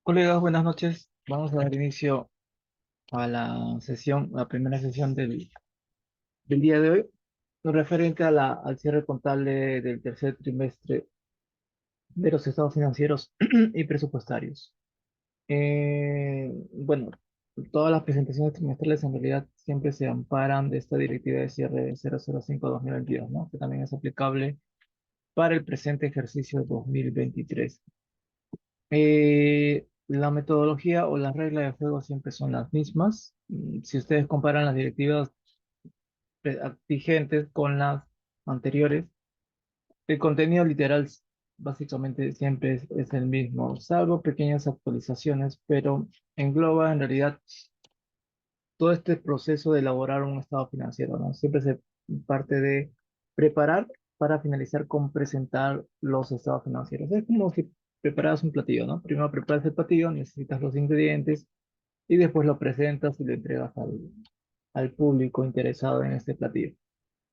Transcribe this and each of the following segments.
Colegas, buenas noches. Vamos a dar inicio a la primera sesión del día de hoy, lo referente a al cierre contable del tercer trimestre de los estados financieros y presupuestarios. Bueno, todas las presentaciones trimestrales en realidad siempre se amparan de esta directiva de cierre 005-2022, ¿no? Que también es aplicable para el presente ejercicio 2023. La metodología o las reglas de juego siempre son las mismas. Si ustedes comparan las directivas vigentes con las anteriores, el contenido literal básicamente siempre es el mismo, salvo pequeñas actualizaciones, pero engloba en realidad todo este proceso de elaborar un estado financiero, ¿no? Siempre se parte de preparar para finalizar con presentar los estados financieros. Es como si preparas un platillo, ¿no? Primero preparas el platillo, necesitas los ingredientes y después lo presentas y lo entregas al público interesado en este platillo.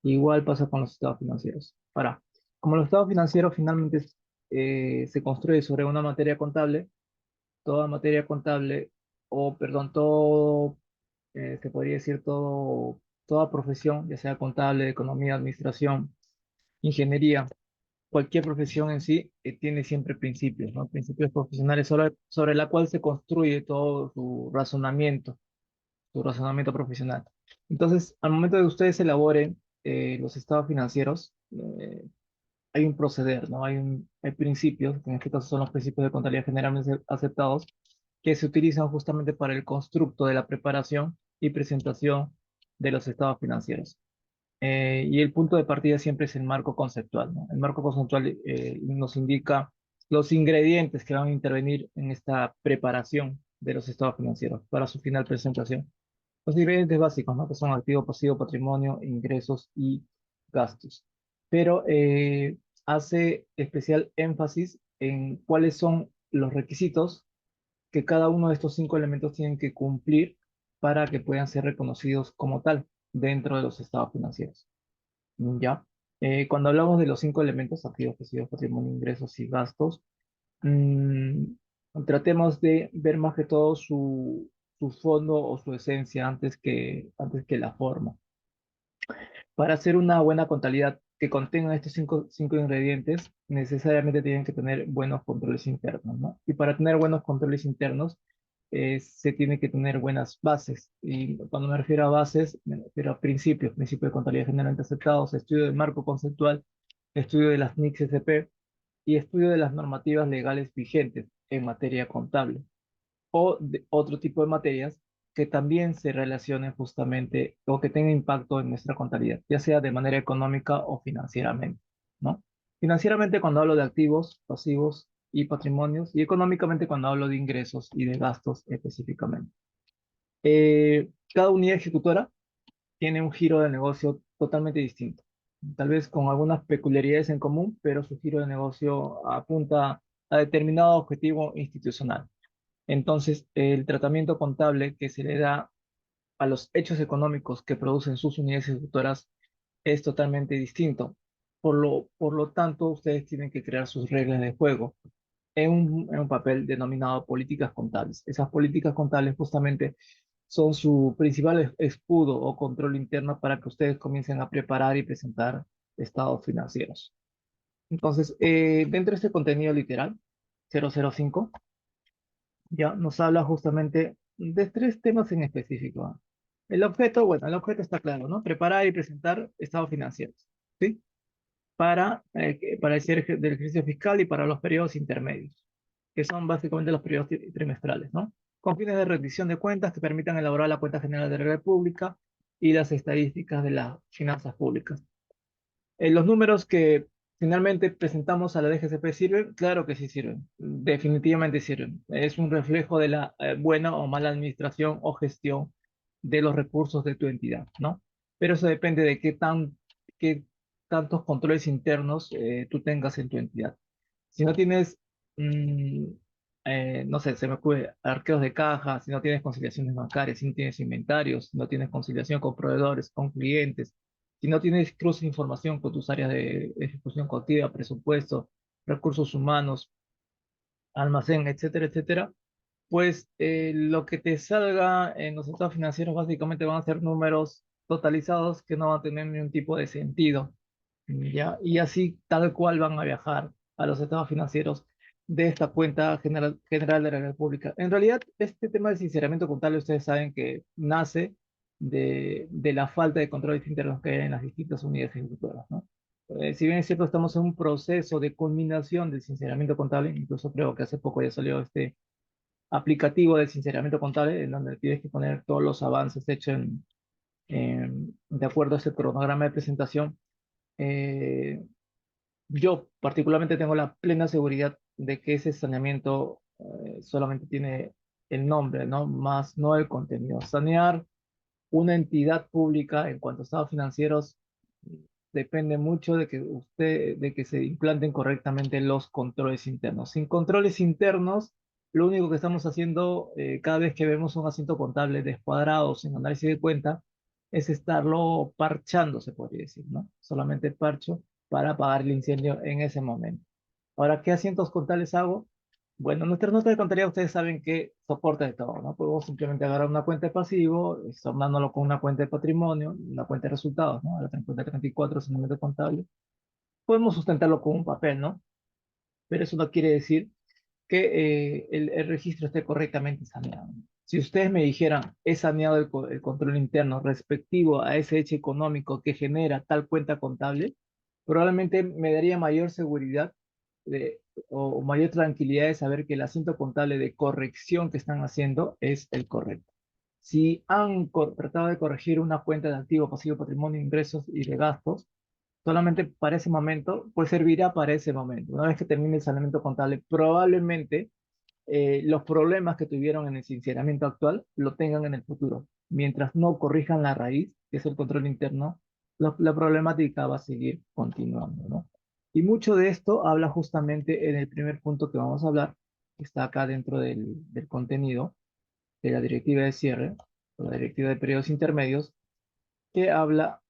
Igual pasa con los estados financieros. Ahora, como los estados financieros finalmente se construye sobre una materia contable, toda materia contable, o perdón, todo se podría decir toda profesión, ya sea contable, economía, administración, ingeniería, cualquier profesión en sí, tiene siempre principios, ¿no? Principios profesionales sobre la cual se construye todo su razonamiento profesional. Entonces, al momento de que ustedes elaboren los estados financieros, hay un proceder, ¿no? Hay principios, que en este caso son los principios de contabilidad generalmente aceptados, que se utilizan justamente para el constructo de la preparación y presentación de los estados financieros. Y el punto de partida siempre es el marco conceptual, ¿no? El marco conceptual nos indica los ingredientes que van a intervenir en esta preparación de los estados financieros para su final presentación. Los ingredientes básicos, ¿no? Que son activo, pasivo, patrimonio, ingresos y gastos. Pero hace especial énfasis en cuáles son los requisitos que cada uno de estos cinco elementos tienen que cumplir para que puedan ser reconocidos como tal dentro de los estados financieros. ¿Ya? Cuando hablamos de los cinco elementos, activos, pasivos, patrimonio, ingresos y gastos, mm, tratemos de ver más que todo su fondo o su esencia antes que la forma. Para hacer una buena contabilidad que contenga estos cinco ingredientes, necesariamente tienen que tener buenos controles internos, ¿no? Y para tener buenos controles internos, se tiene que tener buenas bases. Y cuando me refiero a bases, me refiero a principios de contabilidad generalmente aceptados, estudio del marco conceptual, estudio de las NICS SP y estudio de las normativas legales vigentes en materia contable o de otro tipo de materias que también se relacionen justamente o que tengan impacto en nuestra contabilidad, ya sea de manera económica o financieramente, ¿no? Financieramente cuando hablo de activos, pasivos y patrimonios, y económicamente cuando hablo de ingresos y de gastos específicamente. Cada unidad ejecutora tiene un giro de negocio totalmente distinto, tal vez con algunas peculiaridades en común, pero su giro de negocio apunta a determinado objetivo institucional. Entonces, el tratamiento contable que se le da a los hechos económicos que producen sus unidades ejecutoras es totalmente distinto. Por lo tanto, ustedes tienen que crear sus reglas de juego en un papel denominado políticas contables. Esas políticas contables justamente son su principal escudo o control interno para que ustedes comiencen a preparar y presentar estados financieros. Entonces, dentro de este contenido literal, 005 ya nos habla justamente de tres temas en específico. ¿Ah? El objeto, bueno, el objeto está claro, ¿no? Preparar y presentar estados financieros, ¿sí? Para el cierre del ejercicio fiscal y para los periodos intermedios, que son básicamente los periodos trimestrales, ¿no? Con fines de rendición de cuentas que permitan elaborar la cuenta general de la República y las estadísticas de las finanzas públicas. Los números que finalmente presentamos a la DGCP sirven, claro que sí sirven, definitivamente sirven. Es un reflejo de la buena o mala administración o gestión de los recursos de tu entidad, ¿no? Pero eso depende de qué tantos controles internos tú tengas en tu entidad. Si no tienes, mm, no sé, se me ocurre arqueos de caja, si no tienes conciliaciones bancarias, si no tienes inventarios, si no tienes conciliación con proveedores, con clientes, si no tienes cruce de información con tus áreas de ejecución continua, presupuesto, recursos humanos, almacén, etcétera, etcétera, Pues lo que te salga en los estados financieros básicamente van a ser números totalizados que no van a tener ningún tipo de sentido, ¿ya? Y así tal cual van a viajar a los estados financieros de esta cuenta general de la República. En realidad, este tema del sinceramiento contable, ustedes saben que nace de la falta de controles internos que hay en las distintas unidades ejecutoras, ¿no? Si bien es cierto, estamos en un proceso de culminación del sinceramiento contable, incluso creo que hace poco ya salió este aplicativo del sinceramiento contable, en donde tienes que poner todos los avances hechos de acuerdo a ese cronograma de presentación. Eh, yo particularmente tengo la plena seguridad de que ese saneamiento solamente tiene el nombre, ¿no? Más no el contenido. Sanear una entidad pública en cuanto a estados financieros depende mucho de que se implanten correctamente los controles internos. Sin controles internos, lo único que estamos haciendo cada vez que vemos un asiento contable descuadrado sin análisis de cuenta es estarlo parchando, se podría decir, ¿no? Solamente parcho para apagar el incendio en ese momento. Ahora, ¿qué asientos contables hago? Bueno, nuestra nota de contabilidad ustedes saben que soporta de todo, ¿no? Podemos simplemente agarrar una cuenta de pasivo, tornándolo con una cuenta de patrimonio, una cuenta de resultados, ¿no? La cuenta 34 es un número contable. Podemos sustentarlo con un papel, ¿no? Pero eso no quiere decir que el registro esté correctamente saneado. Si ustedes me dijeran, he saneado el control interno respectivo a ese hecho económico que genera tal cuenta contable, probablemente me daría mayor seguridad de, o mayor tranquilidad de saber que el asiento contable de corrección que están haciendo es el correcto. Si han tratado de corregir una cuenta de activo, pasivo, patrimonio, ingresos y de gastos, solamente para ese momento, pues servirá para ese momento. Una vez que termine el saneamiento contable, probablemente los problemas que tuvieron en el sinceramiento actual lo tengan en el futuro. Mientras no corrijan la raíz, que es el control interno, la problemática va a seguir continuando, ¿no? Y mucho de esto habla justamente en el primer punto que vamos a hablar, que está acá dentro del contenido de la directiva de cierre, o la directiva de periodos intermedios, que habla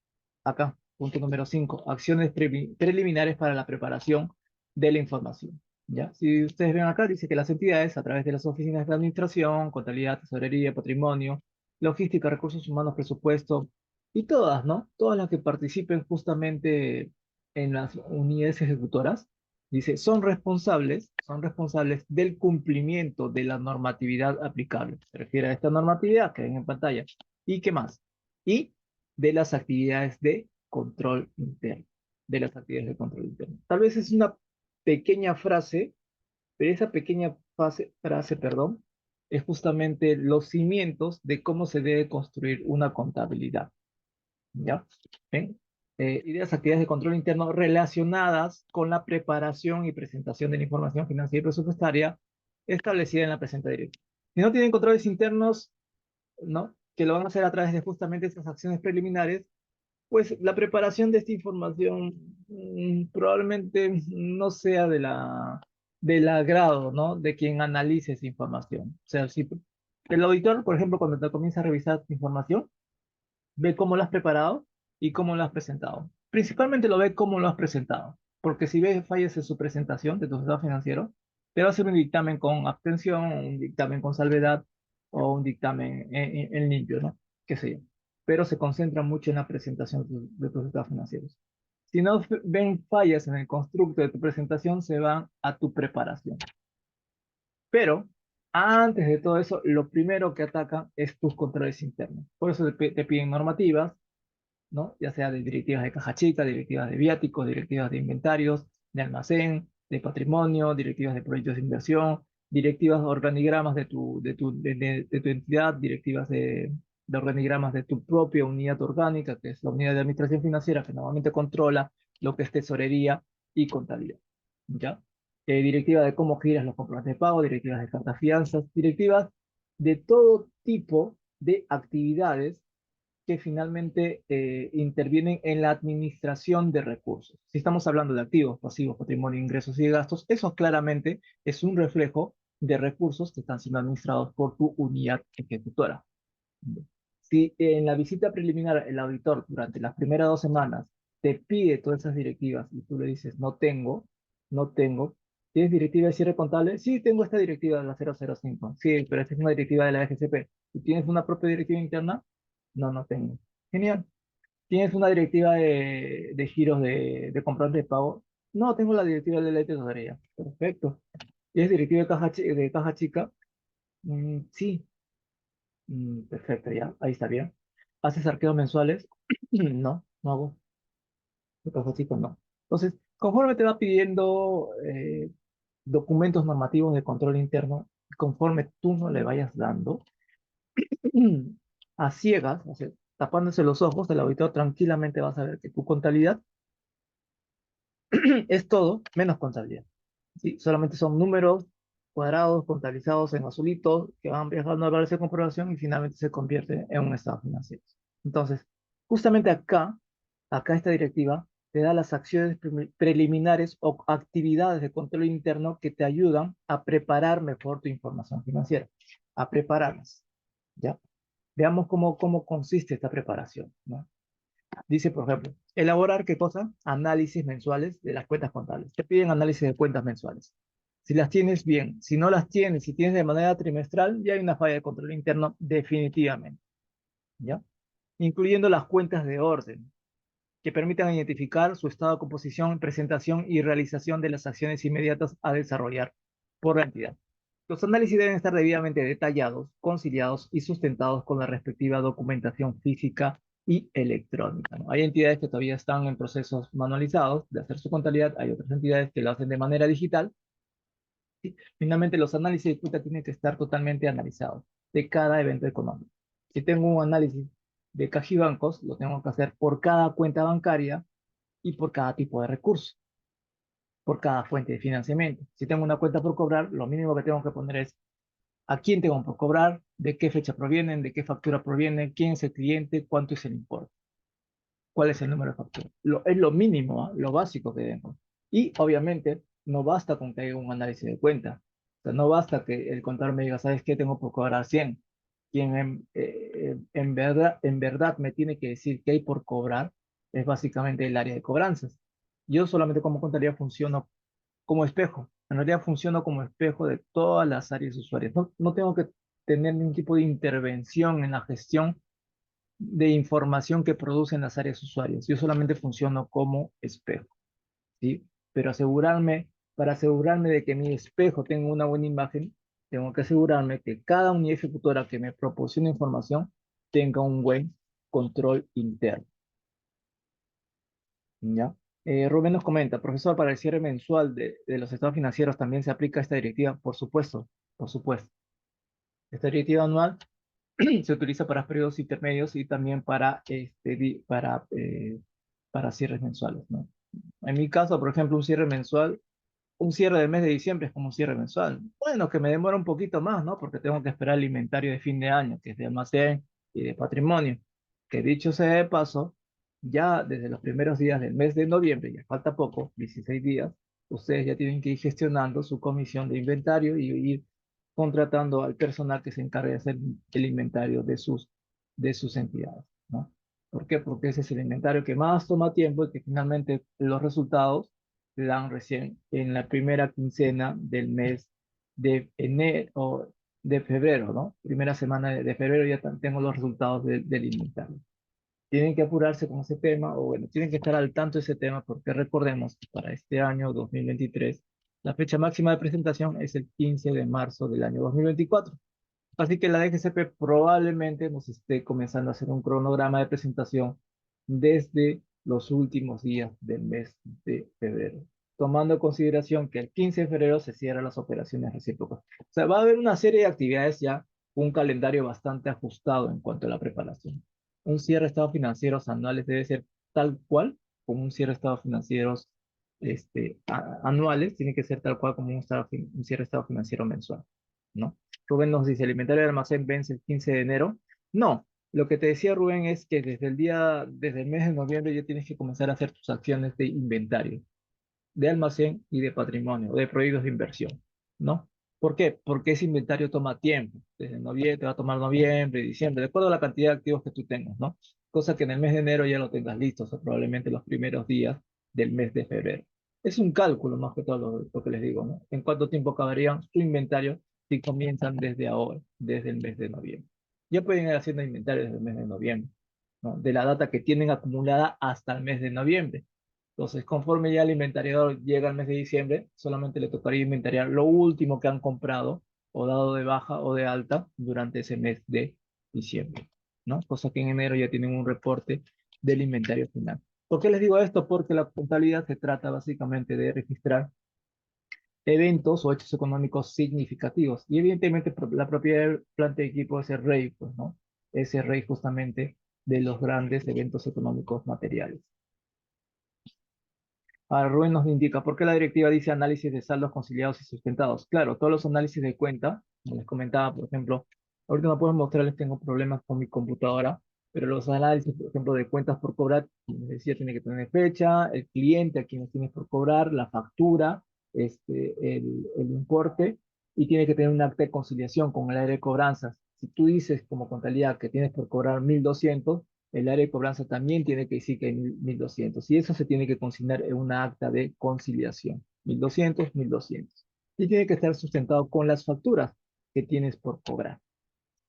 acá, punto número 5, acciones preliminares para la preparación de la información. ¿Ya? Si ustedes ven acá, dice que las entidades, a través de las oficinas de administración, contabilidad, tesorería, patrimonio, logística, recursos humanos, presupuesto, y todas, ¿no? Todas las que participen justamente en las unidades ejecutoras, dice, son responsables del cumplimiento de la normatividad aplicable. Se refiere a esta normatividad que ven en pantalla. ¿Y qué más? Y de las actividades de control interno, de las actividades de control interno. Tal vez es una pequeña frase, pero esa pequeña frase, perdón, es justamente los cimientos de cómo se debe construir una contabilidad. ¿Ya? ¿Ven? Y de las actividades de control interno relacionadas con la preparación y presentación de la información financiera y presupuestaria establecida en la presente directiva. Si no tienen controles internos, ¿no? Que lo van a hacer a través de justamente esas acciones preliminares, pues la preparación de esta información probablemente no sea del agrado, ¿no? De quien analice esa información. O sea, si el auditor, por ejemplo, cuando te comienza a revisar tu información, ve cómo lo has preparado y cómo lo has presentado. Principalmente lo ve cómo lo has presentado, porque si ve fallas en su presentación de tu estado financiero, te va a hacer un dictamen con abstención, un dictamen con salvedad o un dictamen en limpio, ¿no? Qué sé yo. Pero se concentra mucho en la presentación de tus estados financieros. Si no ven fallas en el constructo de tu presentación, se van a tu preparación. Pero antes de todo eso, lo primero que atacan es tus controles internos. Por eso te piden normativas, ¿no? Ya sea de directivas de caja chica, directivas de viáticos, directivas de inventarios, de almacén, de patrimonio, directivas de proyectos de inversión, directivas de organigramas de tu entidad, directivas de organigramas de tu propia unidad orgánica, que es la unidad de administración financiera, que normalmente controla lo que es tesorería y contabilidad, ¿ya? Directiva de cómo giras los comprobantes de pago, directivas de cartas fianzas, directivas de todo tipo de actividades que finalmente intervienen en la administración de recursos. Si estamos hablando de activos, pasivos, patrimonio, ingresos y gastos, eso claramente es un reflejo de recursos que están siendo administrados por tu unidad ejecutora. Si en la visita preliminar el auditor durante las primeras 2 semanas te pide todas esas directivas y tú le dices, no tengo, ¿Tienes directiva de cierre contable? Sí, tengo esta directiva de la 005. Sí, pero esta es una directiva de la FCP. ¿Y tienes una propia directiva interna? No, no tengo. Genial. ¿Tienes una directiva de giros de comprante de pago? No, tengo la directiva de ley de tesorería. Perfecto. ¿Tienes directiva de caja chica? Sí. Perfecto, ya. Ahí está bien. ¿Haces arqueos mensuales? No, no hago. De caja chica, no. Entonces, conforme te va pidiendo documentos normativos de control interno, conforme tú no le vayas dando, a ciegas, o sea, tapándose los ojos, el auditor tranquilamente va a saber que tu contabilidad es todo menos contabilidad. ¿Sí? Solamente son números cuadrados contabilizados en azulitos que van viajando a valores de comprobación y finalmente se convierte en un estado financiero. Entonces, justamente acá esta directiva te da las acciones preliminares o actividades de control interno que te ayudan a preparar mejor tu información financiera, a prepararlas, ¿ya? Veamos cómo consiste esta preparación, ¿no? Dice, por ejemplo, elaborar qué cosa? Análisis mensuales de las cuentas contables. Te piden análisis de cuentas mensuales. Si las tienes bien, si no las tienes, si tienes de manera trimestral, ya hay una falla de control interno definitivamente, ¿ya? Incluyendo las cuentas de orden, que permitan identificar su estado de composición, presentación y realización de las acciones inmediatas a desarrollar por la entidad. Los análisis deben estar debidamente detallados, conciliados y sustentados con la respectiva documentación física y electrónica, ¿no? Hay entidades que todavía están en procesos manualizados de hacer su contabilidad, hay otras entidades que lo hacen de manera digital. ¿Sí? Finalmente, los análisis de cuenta tienen que estar totalmente analizados de cada evento económico. Si tengo un análisis de cajibancos, lo tengo que hacer por cada cuenta bancaria y por cada tipo de recurso, por cada fuente de financiamiento. Si tengo una cuenta por cobrar, lo mínimo que tengo que poner es a quién tengo por cobrar, de qué fecha provienen, de qué factura provienen, quién es el cliente, cuánto es el importe, cuál es el número de factura. Es lo mínimo, ¿ah? Lo básico que tengo. Y obviamente no basta con que haya un análisis de cuenta. O sea, no basta que el contador me diga, ¿sabes qué? Tengo por cobrar 100. Quien en verdad me tiene que decir qué hay por cobrar es básicamente el área de cobranzas. Yo solamente como contabilidad funciono como espejo. En realidad funciono como espejo de todas las áreas usuarias. No, no tengo que tener ningún tipo de intervención en la gestión de información que producen las áreas usuarias. Yo solamente funciono como espejo, ¿sí? Pero para asegurarme de que mi espejo tenga una buena imagen, tengo que asegurarme que cada unidad ejecutora que me proporcione información tenga un buen control interno, ¿ya? Rubén nos comenta, profesor, para el cierre mensual de los estados financieros también se aplica esta directiva. Por supuesto, por supuesto. Esta directiva anual se utiliza para periodos intermedios y también para cierres mensuales, ¿no? En mi caso, por ejemplo, un cierre mensual, un cierre del mes de diciembre es como un cierre mensual. Bueno, que me demora un poquito más, ¿no? Porque tengo que esperar el inventario de fin de año, que es de almacén y de patrimonio. Que dicho sea de paso, ya desde los primeros días del mes de noviembre, ya falta poco, 16 días, ustedes ya tienen que ir gestionando su comisión de inventario y ir contratando al personal que se encargue de hacer el inventario de sus entidades, ¿no? ¿Por qué? Porque ese es el inventario que más toma tiempo y que finalmente los resultados se dan recién en la primera quincena del mes de enero o de febrero, ¿no? Primera semana de febrero ya tengo los resultados del inventario. Tienen que apurarse con ese tema, o bueno, tienen que estar al tanto de ese tema, porque recordemos que para este año 2023, la fecha máxima de presentación es el 15 de marzo del año 2024. Así que la DGCP probablemente nos esté comenzando a hacer un cronograma de presentación desde los últimos días del mes de febrero, tomando en consideración que el 15 de febrero se cierran las operaciones recíprocas. O sea, va a haber una serie de actividades ya, un calendario bastante ajustado en cuanto a la preparación. Un cierre de estados financieros anuales debe ser tal cual como un cierre de estados financieros anuales, tiene que ser tal cual como un cierre de estado financiero mensual, ¿no? Rubén nos dice, ¿el inventario del almacén vence el 15 de enero? No, lo que te decía Rubén es que desde el mes de noviembre ya tienes que comenzar a hacer tus acciones de inventario, de almacén y de patrimonio, de proyectos de inversión, ¿no? ¿Por qué? Porque ese inventario toma tiempo. Desde noviembre, te va a tomar noviembre, diciembre, de acuerdo a la cantidad de activos que tú tengas, ¿no? Cosa que en el mes de enero ya lo tengas listo, o sea, probablemente los primeros días del mes de febrero. Es un cálculo más que todo lo que les digo, ¿no? ¿En cuánto tiempo acabarían su inventario si comienzan desde ahora, desde el mes de noviembre? Ya pueden ir haciendo inventario desde el mes de noviembre, ¿no? De la data que tienen acumulada hasta el mes de noviembre. Entonces, conforme ya el inventariador llega al mes de diciembre, solamente le tocaría inventariar lo último que han comprado o dado de baja o de alta durante ese mes de diciembre, ¿no? Cosa que en enero ya tienen un reporte del inventario final. ¿Por qué les digo esto? Porque la contabilidad se trata básicamente de registrar eventos o hechos económicos significativos. Y evidentemente la propiedad del planta de equipo es el rey, pues, ¿no? Es el rey justamente de los grandes eventos económicos materiales. Ahora, Rubén nos indica, ¿por qué la directiva dice análisis de saldos conciliados y sustentados? Claro, todos los análisis de cuenta, como les comentaba, por ejemplo, ahorita no puedo mostrarles, tengo problemas con mi computadora, pero los análisis, por ejemplo, de cuentas por cobrar, como les decía, tiene que tener fecha, el cliente a quien tienes por cobrar, la factura, el importe, y tiene que tener un acta de conciliación con el área de cobranzas. Si tú dices como contabilidad que tienes por cobrar 1.200, el área de cobranza también tiene que decir que hay 1.200 y eso se tiene que consignar en una acta de conciliación. 1.200, 1.200. Y tiene que estar sustentado con las facturas que tienes por cobrar.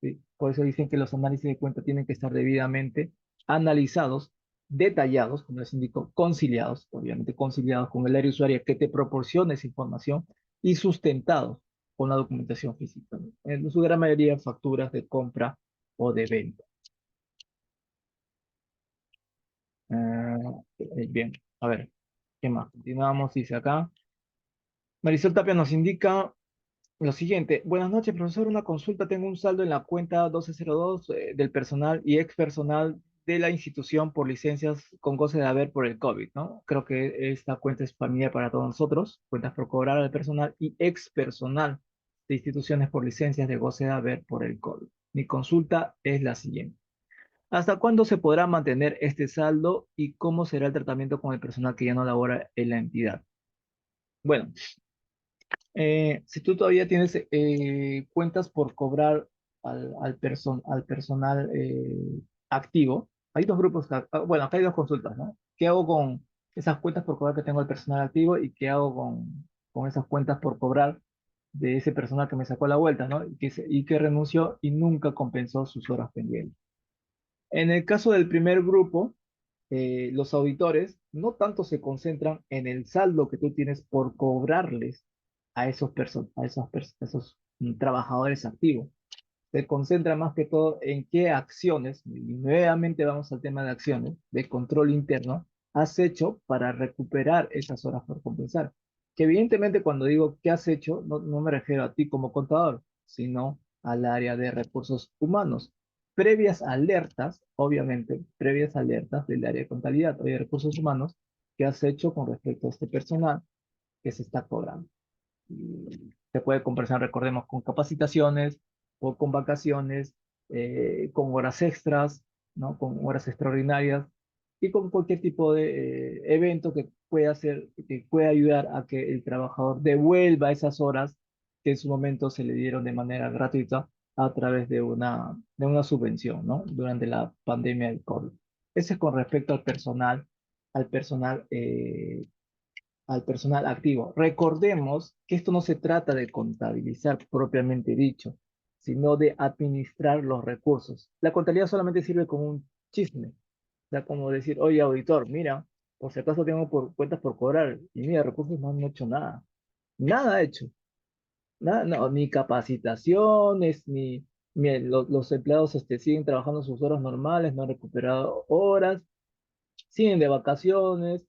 ¿Sí? Por eso dicen que los análisis de cuenta tienen que estar debidamente analizados, detallados, como les indico, conciliados, obviamente conciliados con el área usuaria que te proporciona esa información y sustentados con la documentación física, ¿no? En su gran mayoría facturas de compra o de venta. Bien, a ver, ¿qué más? Continuamos, dice acá. Marisol Tapia nos indica lo siguiente. Buenas noches, profesor. Una consulta. Tengo un saldo en la cuenta 1202 del personal y ex personal de la institución por licencias con goce de haber por el COVID, ¿no? Creo que esta cuenta es familiar para todos nosotros. Cuentas por cobrar al personal y ex personal de instituciones por licencias de goce de haber por el COVID. Mi consulta es la siguiente. ¿Hasta cuándo se podrá mantener este saldo y cómo será el tratamiento con el personal que ya no labora en la entidad? Bueno, si tú todavía tienes cuentas por cobrar al personal activo, hay dos grupos, bueno, acá hay dos consultas, ¿no? ¿Qué hago con esas cuentas por cobrar que tengo al personal activo y qué hago con esas cuentas por cobrar de ese personal que me sacó la vuelta, ¿no? Y que renunció y nunca compensó sus horas pendientes? En el caso del primer grupo, los auditores no tanto se concentran en el saldo que tú tienes por cobrarles a esos trabajadores activos. Se concentra más que todo en qué acciones, y nuevamente vamos al tema de acciones, de control interno, has hecho para recuperar esas horas por compensar. Que evidentemente cuando digo qué has hecho, no me refiero a ti como contador, sino al área de recursos humanos. Previas alertas, obviamente, previas alertas del área de contabilidad o de recursos humanos, que has hecho con respecto a este personal que se está cobrando. Se puede compensar, recordemos, con capacitaciones o con vacaciones, con horas extras, ¿no? Con horas extraordinarias y con cualquier tipo de evento que pueda hacer, que pueda ayudar a que el trabajador devuelva esas horas que en su momento se le dieron de manera gratuita a través de una subvención, ¿no? Durante la pandemia del COVID. Ese es con respecto al personal al personal activo. Recordemos que esto no se trata de contabilizar propiamente dicho, sino de administrar los recursos. La contabilidad solamente sirve como un chisme, o sea, como decir, oye, auditor, mira, por si acaso tengo cuentas por cobrar, y mira, recursos no han hecho nada. Nada ha hecho. Nada, no, ni capacitaciones, los empleados siguen trabajando sus horas normales, no han recuperado horas, siguen de vacaciones,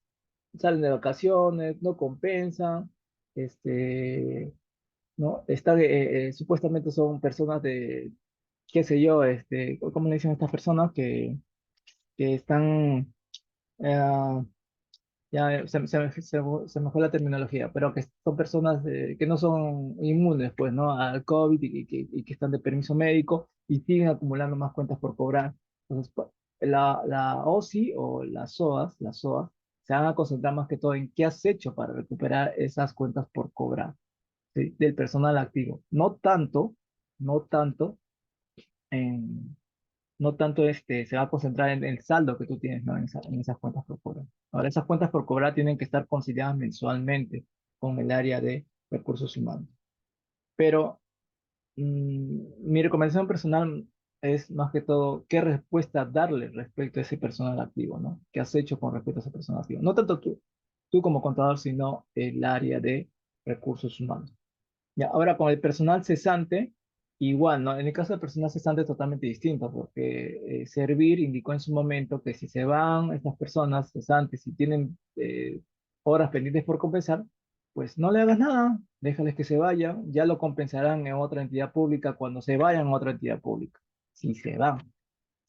salen de vacaciones, no compensan, ¿no? Supuestamente son personas de, qué sé yo, ¿cómo le dicen a estas personas que están, eh, ya se me fue la terminología, pero que son personas que no son inmunes, pues, ¿no? Al COVID y que están de permiso médico y siguen acumulando más cuentas por cobrar. Entonces, la OSI o las SOAS, se van a concentrar más que todo en qué has hecho para recuperar esas cuentas por cobrar, ¿sí? Del personal activo. No tanto en no tanto se va a concentrar en el saldo que tú tienes, ¿no? En esas cuentas por cobrar. Ahora, esas cuentas por cobrar tienen que estar conciliadas mensualmente con el área de recursos humanos. Pero mi recomendación personal es más que todo qué respuesta darle respecto a ese personal activo, ¿no? ¿Qué has hecho con respecto a ese personal activo? No tanto tú como contador, sino el área de recursos humanos. Ya, ahora con el personal cesante, igual, ¿no? En el caso del personal cesante es totalmente distinto, porque Servir indicó en su momento que si se van estas personas cesantes y tienen horas pendientes por compensar, pues no le hagas nada, déjales que se vayan, ya lo compensarán en otra entidad pública cuando se vayan a otra entidad pública, si se van.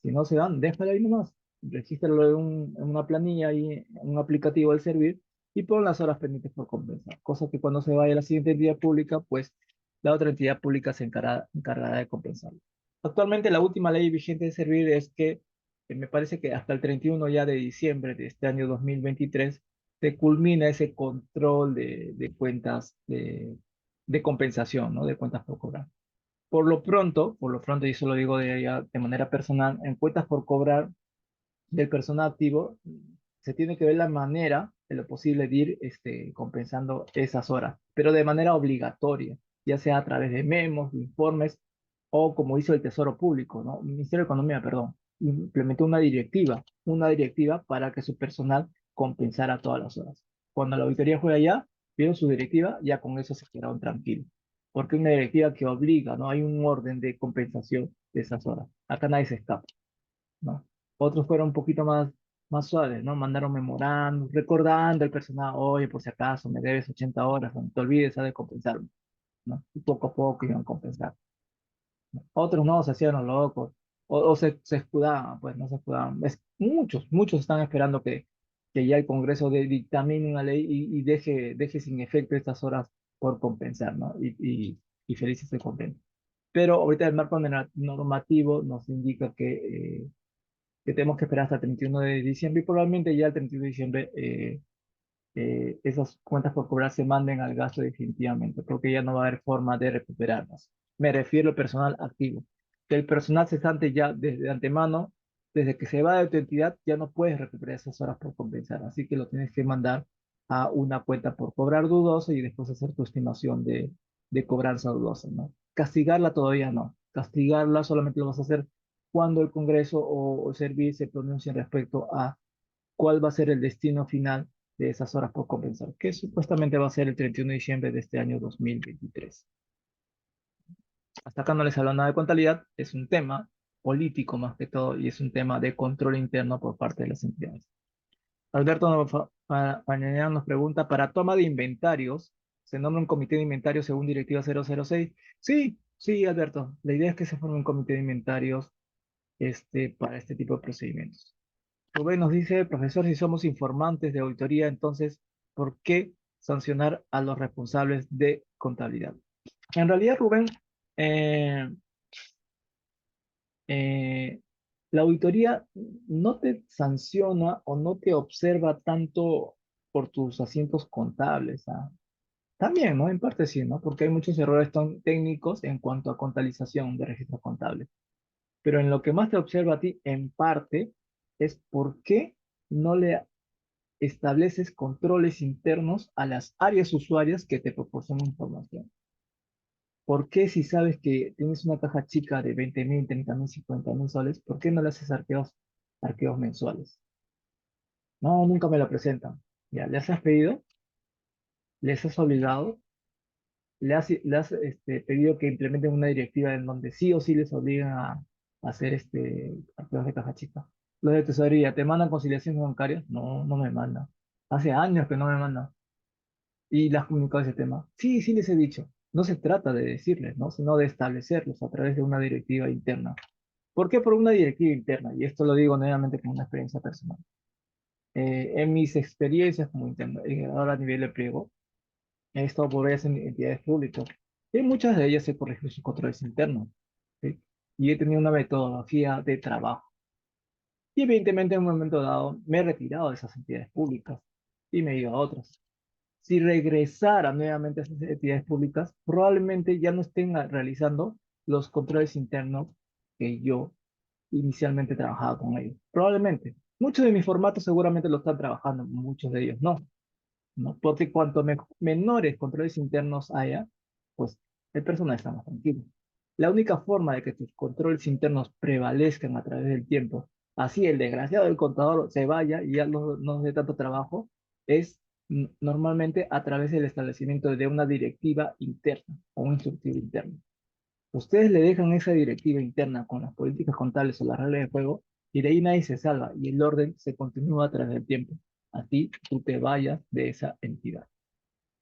Si no se dan, déjalo ahí nomás. Regístralo en una planilla y en un aplicativo al servir y pon las horas pendientes por compensar. Cosa que cuando se vaya a la siguiente entidad pública, pues la otra entidad pública se encargará de compensarlo. Actualmente la última ley vigente de servir es que me parece que hasta el 31 ya de diciembre de este año 2023 se culmina ese control de cuentas de compensación, ¿no? De cuentas por cobrar. Por lo pronto, y eso lo digo de manera personal, en cuentas por cobrar del personal activo, se tiene que ver la manera de lo posible de ir compensando esas horas, pero de manera obligatoria, ya sea a través de memos, de informes, o como hizo el Tesoro Público, ¿no? El Ministerio de Economía, perdón, implementó una directiva para que su personal compensara todas las horas. Cuando la auditoría fue allá, vieron su directiva, ya con eso se quedaron tranquilos. Porque es una directiva que obliga, ¿no? Hay un orden de compensación de esas horas. Acá nadie se escapa, ¿no? Otros fueron un poquito más suaves, ¿no? Mandaron memorando, recordando al personal, oye, por si acaso me debes 80 horas, no te olvides, ha de compensarme, ¿no? Y poco a poco iban a compensar. Otros no, se hacían los locos, o se escudaban, pues no se escudaban. Muchos están esperando que ya el Congreso dictamine una ley y deje sin efecto estas horas por compensar, ¿no? Y felices se contentos. Pero ahorita el marco normativo nos indica que tenemos que esperar hasta el 31 de diciembre y probablemente ya el 31 de diciembre esas cuentas por cobrar se manden al gasto definitivamente, porque ya no va a haber forma de recuperarlas. Me refiero al personal activo. Que el personal cesante ya desde antemano, desde que se va de tu entidad, ya no puedes recuperar esas horas por compensar, así que lo tienes que mandar a una cuenta por cobrar dudosa y después hacer tu estimación de cobranza dudosa, ¿no? Castigarla todavía no. Castigarla solamente lo vas a hacer cuando el Congreso o Servir se pronuncien respecto a cuál va a ser el destino final de esas horas por compensar, que supuestamente va a ser el 31 de diciembre de este año 2023. Hasta acá no les hablo nada de contabilidad, es un tema político más que todo y es un tema de control interno por parte de las entidades. Alberto Pañanera nos pregunta, ¿para toma de inventarios se nombra un comité de inventarios según Directiva 006? Sí, sí, Alberto, la idea es que se forme un comité de inventarios para este tipo de procedimientos. Rubén nos dice, profesor, si somos informantes de auditoría, entonces, ¿por qué sancionar a los responsables de contabilidad? En realidad, Rubén, eh, eh, la auditoría no te sanciona o no te observa tanto por tus asientos contables, ¿ah? También, ¿no? En parte sí, ¿no? Porque hay muchos errores técnicos en cuanto a contabilización de registros contables. Pero en lo que más te observa a ti, en parte, es por qué no le estableces controles internos a las áreas usuarias que te proporcionan información. ¿Por qué si sabes que tienes una caja chica de 20.000, 30.000, 50.000 soles, por qué no le haces arqueos mensuales? No, nunca me lo presentan. Ya, ¿les has pedido? ¿Les has obligado? ¿Le has pedido que implementen una directiva en donde sí o sí les obligan a hacer arqueos de caja chica? Los de tesorería, ¿te mandan conciliaciones bancarias? No, no me mandan. Hace años que no me mandan. Y las has comunicado ese tema. Sí, sí les he dicho. No se trata de decirles, ¿no? Sino de establecerlos a través de una directiva interna. ¿Por qué por una directiva interna? Y esto lo digo nuevamente como una experiencia personal. En mis experiencias como interna, ahora a nivel de pliego, he estado por varias entidades públicas. Y en muchas de ellas he corregido sus controles internos. ¿Sí? Y he tenido una metodología de trabajo. Y evidentemente en un momento dado me he retirado de esas entidades públicas y me he ido a otras. Si regresara nuevamente a esas entidades públicas, probablemente ya no estén realizando los controles internos que yo inicialmente trabajaba con ellos. Probablemente. Muchos de mis formatos seguramente lo están trabajando, muchos de ellos no. ¿No? Porque cuanto menores controles internos haya, pues el personal está más tranquilo. La única forma de que tus controles internos prevalezcan a través del tiempo, así el desgraciado del contador se vaya y ya no dé tanto trabajo, es normalmente a través del establecimiento de una directiva interna o un instructivo interno. Ustedes le dejan esa directiva interna con las políticas contables o las reglas de juego y de ahí nadie se salva y el orden se continúa a través del tiempo. Así tú te vayas de esa entidad.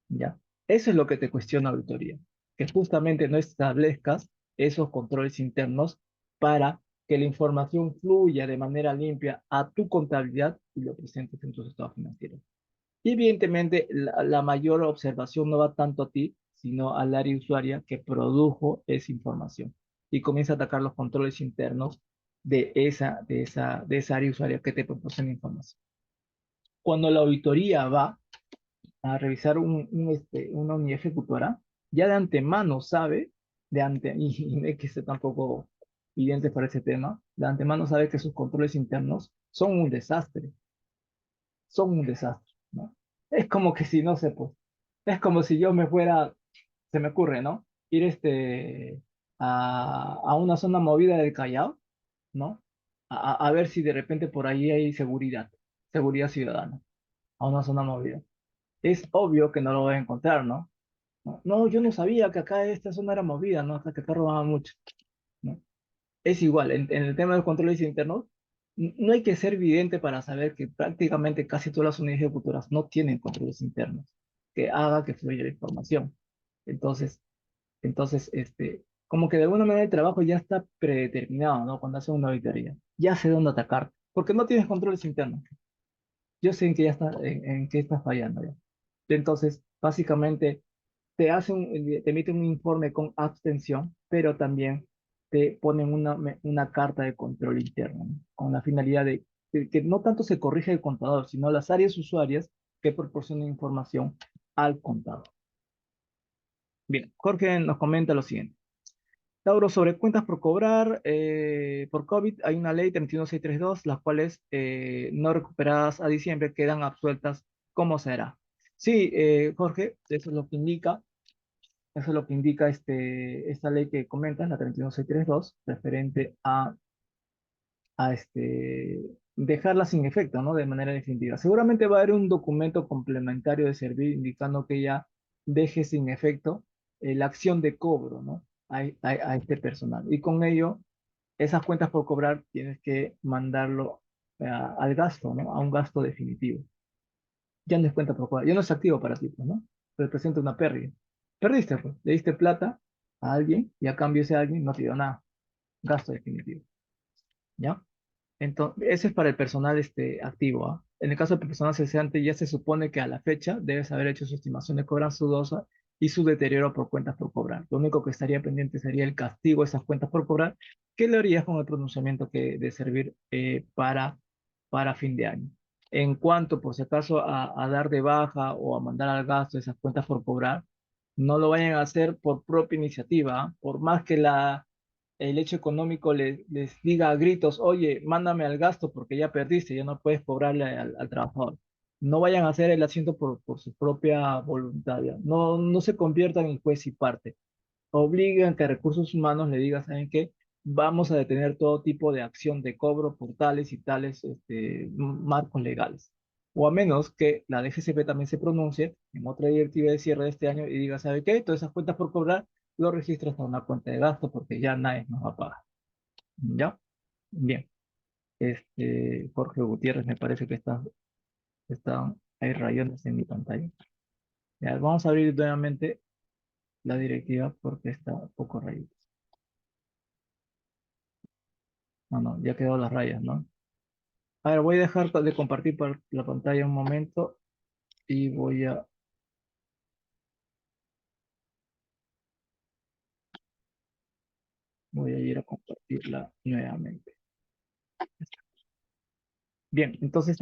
¿Ya? Eso es lo que te cuestiona auditoría, que justamente no establezcas esos controles internos para que la información fluya de manera limpia a tu contabilidad y lo presentes en tus estados financieros. Y evidentemente la mayor observación no va tanto a ti, sino al área usuaria que produjo esa información y comienza a atacar los controles internos de esa área usuaria que te proporciona información. Cuando la auditoría va a revisar una unidad ejecutora, ya de antemano sabe, y no es que esté tampoco evidente para ese tema, de antemano sabe que sus controles internos son un desastre, ¿no? Es como que si, no sé, pues, es como si yo me fuera, se me ocurre, ¿no? Ir a una zona movida del Callao, ¿no? A ver si de repente por ahí hay seguridad ciudadana, a una zona movida. Es obvio que no lo voy a encontrar, ¿no? No, no, yo no sabía que acá esta zona era movida, ¿no? Hasta que acá robaban mucho, ¿no? Es igual, en el tema de los controles internos, no hay que ser vidente para saber que prácticamente casi todas las unidades ejecutoras no tienen controles internos que haga que fluya la información. Entonces, como que de alguna manera el trabajo ya está predeterminado, ¿no? Cuando hace una auditoría, ya sé dónde atacar, porque no tienes controles internos. Yo sé en qué ya está, en qué estás fallando ya. Entonces, básicamente te emiten un informe con abstención, pero también te ponen una carta de control interno, ¿no? Con la finalidad de que no tanto se corrige el contador, sino las áreas usuarias que proporcionan información al contador. Bien, Jorge nos comenta lo siguiente. Tauro, sobre cuentas por cobrar por COVID, hay una ley 31632, las cuales no recuperadas a diciembre quedan absueltas. ¿Cómo será? Sí, Jorge, eso es lo que indica esta ley que comentas, la 31632, referente a dejarla sin efecto, ¿no? De manera definitiva. Seguramente va a haber un documento complementario de servir indicando que ya deje sin efecto la acción de cobro, ¿no? A este personal. Y con ello, esas cuentas por cobrar tienes que mandarlo al gasto, ¿no? A un gasto definitivo. Ya no es cuenta por cobrar, ya no es activo para ti, pues, ¿no? Representa una pérdida. Perdiste, pues, le diste plata a alguien y a cambio ese alguien no te dio nada. Gasto definitivo, ¿ya? Entonces, ese es para el personal activo, ¿ah? En el caso del personal cesante, ya se supone que a la fecha debes haber hecho su estimación de cobranza dudosa y su deterioro por cuentas por cobrar. Lo único que estaría pendiente sería el castigo de esas cuentas por cobrar, que le harías con el pronunciamiento que de servir para fin de año. En cuanto, por si acaso, a dar de baja o a mandar al gasto esas cuentas por cobrar, no lo vayan a hacer por propia iniciativa, ¿ah? Por más que el hecho económico les diga a gritos, oye, mándame al gasto porque ya perdiste, ya no puedes cobrarle al trabajador. No vayan a hacer el asiento por su propia voluntad, ¿ya? No, no se conviertan en juez y parte. Obliguen que a recursos humanos le digan, ¿saben qué? Vamos a detener todo tipo de acción de cobro por tales y tales marcos legales. O a menos que la DGCP también se pronuncie en otra directiva de cierre de este año y diga, ¿sabe qué? Todas esas cuentas por cobrar lo registras a una cuenta de gasto porque ya nadie nos va a pagar. ¿Ya? Bien. Jorge Gutiérrez, me parece que hay rayones en mi pantalla. Ya, vamos a abrir nuevamente la directiva porque está un poco rayita. No, no, ya quedó las rayas, ¿no? A ver, voy a dejar de compartir la pantalla un momento y voy a ir a compartirla nuevamente. Bien, entonces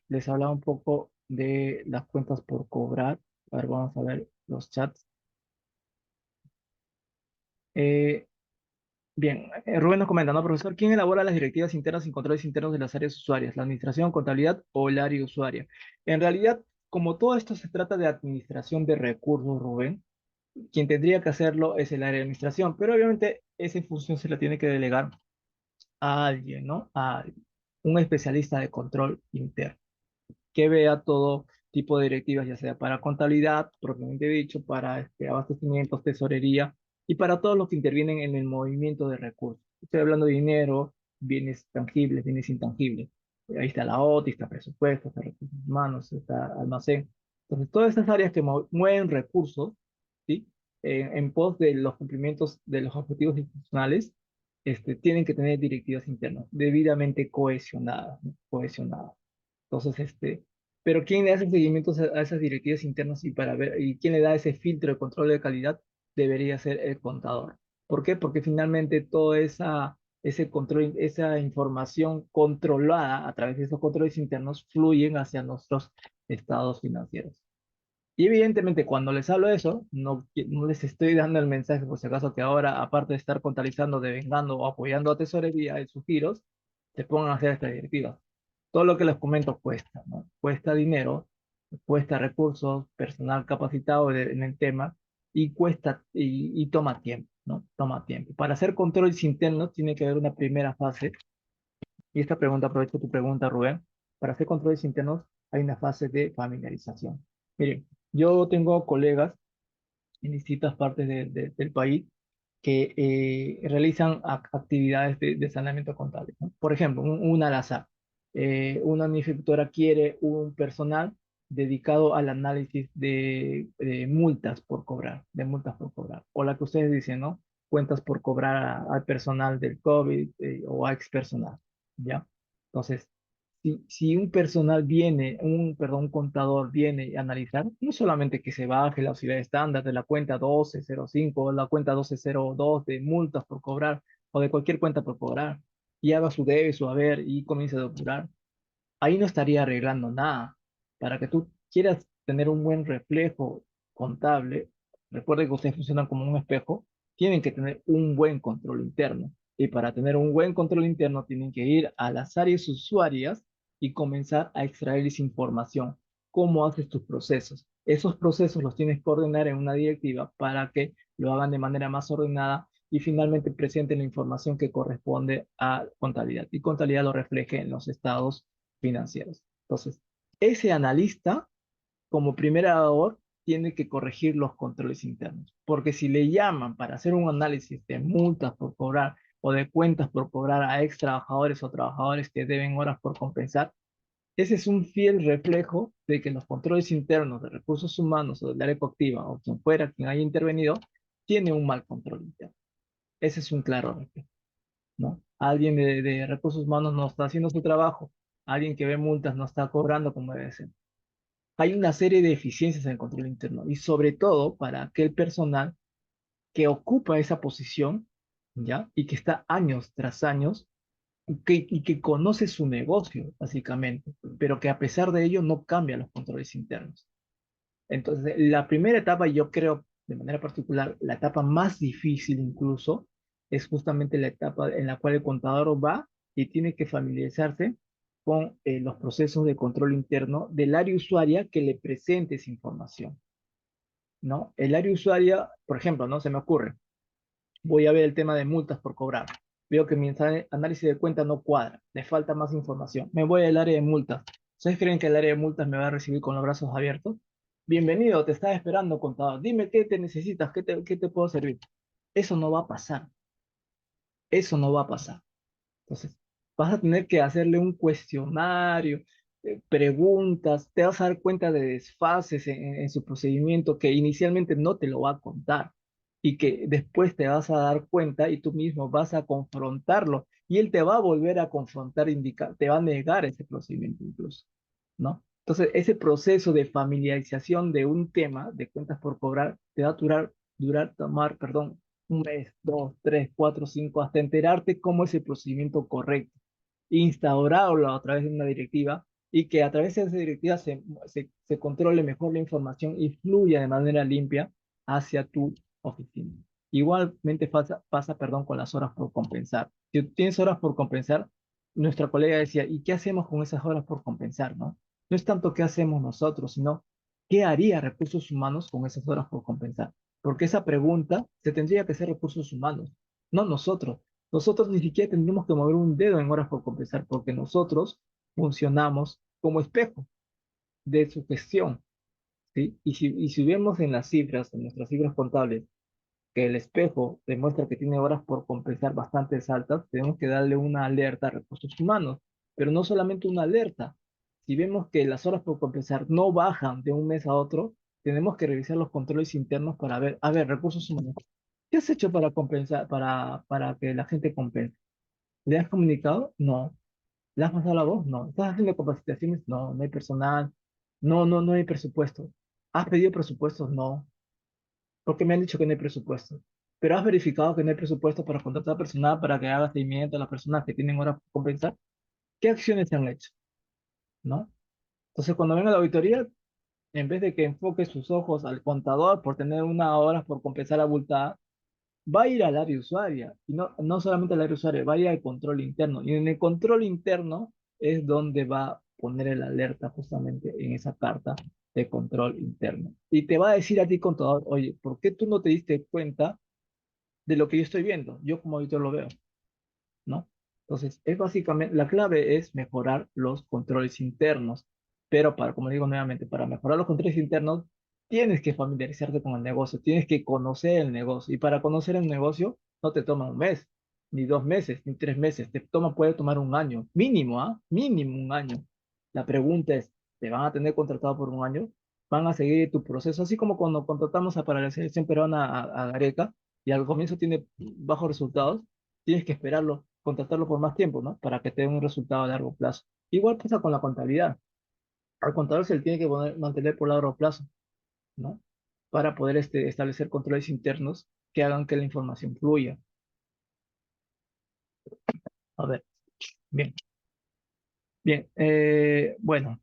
les hablaba un poco de las cuentas por cobrar. A ver, vamos a ver los chats. Eh, Bien, Rubén nos comenta, ¿no, profesor? ¿Quién elabora las directivas internas y controles internos de las áreas usuarias? ¿La administración, contabilidad o el área usuaria? En realidad, como todo esto se trata de administración de recursos, Rubén, quien tendría que hacerlo es el área de administración, pero obviamente esa función se la tiene que delegar a alguien, ¿no? A un especialista de control interno que vea todo tipo de directivas, ya sea para contabilidad, propiamente dicho, para abastecimientos, tesorería y para todos los que intervienen en el movimiento de recursos. Estoy hablando de dinero, bienes tangibles, bienes intangibles. Ahí está la OTI, está presupuesto, está recursos humanos, está almacén. Entonces, todas estas áreas que mueven recursos, ¿sí? En pos de los cumplimientos de los objetivos institucionales, tienen que tener directivas internas debidamente cohesionadas, ¿no? Cohesionadas. Entonces, pero ¿quién le hace seguimiento a esas directivas internas y para ver, y quién le da ese filtro de control de calidad? Debería ser el contador. ¿Por qué? Porque finalmente toda ese control, esa información controlada a través de esos controles internos fluyen hacia nuestros estados financieros. Y evidentemente cuando les hablo de eso, no les estoy dando el mensaje por si acaso que ahora, aparte de estar contabilizando, devengando o apoyando a tesorería en sus giros, se pongan a hacer estas directivas. Todo lo que les comento cuesta, ¿no? Cuesta dinero, cuesta recursos, personal capacitado en el tema y cuesta y toma tiempo, ¿no? Toma tiempo. Para hacer controles internos tiene que haber una primera fase y esta pregunta, aprovecho tu pregunta, Rubén. Para hacer controles internos hay una fase de familiarización. Miren, yo tengo colegas en distintas partes del país que realizan actividades de saneamiento contable, ¿no? Por ejemplo, un al azar. Una unificadora quiere un personal dedicado al análisis de multas por cobrar, de multas por cobrar. O la que ustedes dicen, ¿no? Cuentas por cobrar al personal del COVID o a ex personal, ¿ya? Entonces, si un personal viene, perdón, un contador viene a analizar, no solamente que se baje la auxiliar estándar de la cuenta 1205 o la cuenta 1202 de multas por cobrar o de cualquier cuenta por cobrar y haga su debe, su haber y comience a depurar, ahí no estaría arreglando nada. Para que tú quieras tener un buen reflejo contable, recuerde que ustedes funcionan como un espejo, tienen que tener un buen control interno. Y para tener un buen control interno, tienen que ir a las áreas usuarias y comenzar a extraer esa información. ¿Cómo haces tus procesos? Esos procesos los tienes que ordenar en una directiva para que lo hagan de manera más ordenada y finalmente presenten la información que corresponde a contabilidad. Y contabilidad lo refleje en los estados financieros. Entonces, ese analista, como primera labor, tiene que corregir los controles internos, porque si le llaman para hacer un análisis de multas por cobrar o de cuentas por cobrar a ex trabajadores o trabajadores que deben horas por compensar, ese es un fiel reflejo de que los controles internos de recursos humanos o del área coactiva o quien fuera quien haya intervenido, tiene un mal control interno. Ese es un claro reflejo, ¿no? Alguien de recursos humanos no está haciendo su trabajo, alguien que ve multas no está cobrando como debe ser. Hay una serie de eficiencias en el control interno y sobre todo para aquel personal que ocupa esa posición, ¿ya? Y que está años tras años y que conoce su negocio, básicamente, pero que a pesar de ello no cambia los controles internos. Entonces, la primera etapa, yo creo, de manera particular, la etapa más difícil incluso, es justamente la etapa en la cual el contador va y tiene que familiarizarse con los procesos de control interno del área usuaria que le presente esa información, ¿no? El área usuaria, por ejemplo, ¿no? Se me ocurre, voy a ver el tema de multas por cobrar. Veo que mi análisis de cuenta no cuadra, le falta más información. Me voy al área de multas. ¿Ustedes creen que el área de multas me va a recibir con los brazos abiertos? Bienvenido, te estaba esperando, contador. Dime qué te necesitas, qué te puedo servir. Eso no va a pasar. Eso no va a pasar. Entonces, vas a tener que hacerle un cuestionario, preguntas, te vas a dar cuenta de desfases en su procedimiento que inicialmente no te lo va a contar y que después te vas a dar cuenta y tú mismo vas a confrontarlo y él te va a volver a confrontar, te va a negar ese procedimiento incluso, ¿no? Entonces, ese proceso de familiarización de un tema de cuentas por cobrar te va a tomar, perdón, un mes, dos, tres, cuatro, cinco, hasta enterarte cómo es el procedimiento correcto, instaurarlo a través de una directiva y que a través de esa directiva se controle mejor la información y fluya de manera limpia hacia tu oficina. Igualmente pasa, perdón, con las horas por compensar. Si tienes horas por compensar, nuestra colega decía, ¿y qué hacemos con esas horas por compensar, no? No es tanto qué hacemos nosotros, sino qué haría recursos humanos con esas horas por compensar. Porque esa pregunta se tendría que hacer recursos humanos, no nosotros. Nosotros ni siquiera tendríamos que mover un dedo en horas por compensar, porque nosotros funcionamos como espejo de su gestión, ¿sí? Y si vemos en las cifras, en nuestras cifras contables, que el espejo demuestra que tiene horas por compensar bastante altas, tenemos que darle una alerta a recursos humanos, pero no solamente una alerta. Si vemos que las horas por compensar no bajan de un mes a otro, tenemos que revisar los controles internos para ver, a ver, recursos humanos, ¿qué has hecho para compensar, para que la gente compense? ¿Le has comunicado? No. ¿Le has pasado la voz? No. ¿Estás haciendo capacitaciones? No, no hay personal. No, no, no hay presupuesto. ¿Has pedido presupuestos? No, porque me han dicho que no hay presupuesto. Pero has verificado que no hay presupuesto para contratar personal para que haga seguimiento a las personas que tienen horas por compensar. ¿Qué acciones se han hecho? ¿No? Entonces, cuando venga la auditoría, en vez de que enfoque sus ojos al contador por tener una hora por compensar abultada, va a ir al área usuaria. Y no, no solamente al área usuaria, va a ir al control interno. Y en el control interno es donde va a poner el alerta justamente en esa carta de control interno. Y te va a decir a ti, contador, oye, ¿por qué tú no te diste cuenta de lo que yo estoy viendo? Yo como auditor lo veo, ¿no? Entonces, es básicamente, la clave es mejorar los controles internos, pero para, como digo nuevamente, para mejorar los controles internos, tienes que familiarizarte con el negocio, tienes que conocer el negocio, y para conocer el negocio no te toma un mes, ni 2 meses, ni 3 meses, puede tomar un año, mínimo, ¿ah? Mínimo un año. La pregunta es, ¿te van a tener contratado por un año? ¿Van a seguir tu proceso? Así como cuando contratamos para la selección peruana a Gareca, y al comienzo tiene bajos resultados, tienes que esperarlo, contratarlo por más tiempo, ¿no? Para que te dé un resultado a largo plazo. Igual pasa con la contabilidad. Al contador se le tiene que mantener por largo plazo, ¿no? Para poder establecer controles internos que hagan que la información fluya. A ver, bien, bien. Bueno,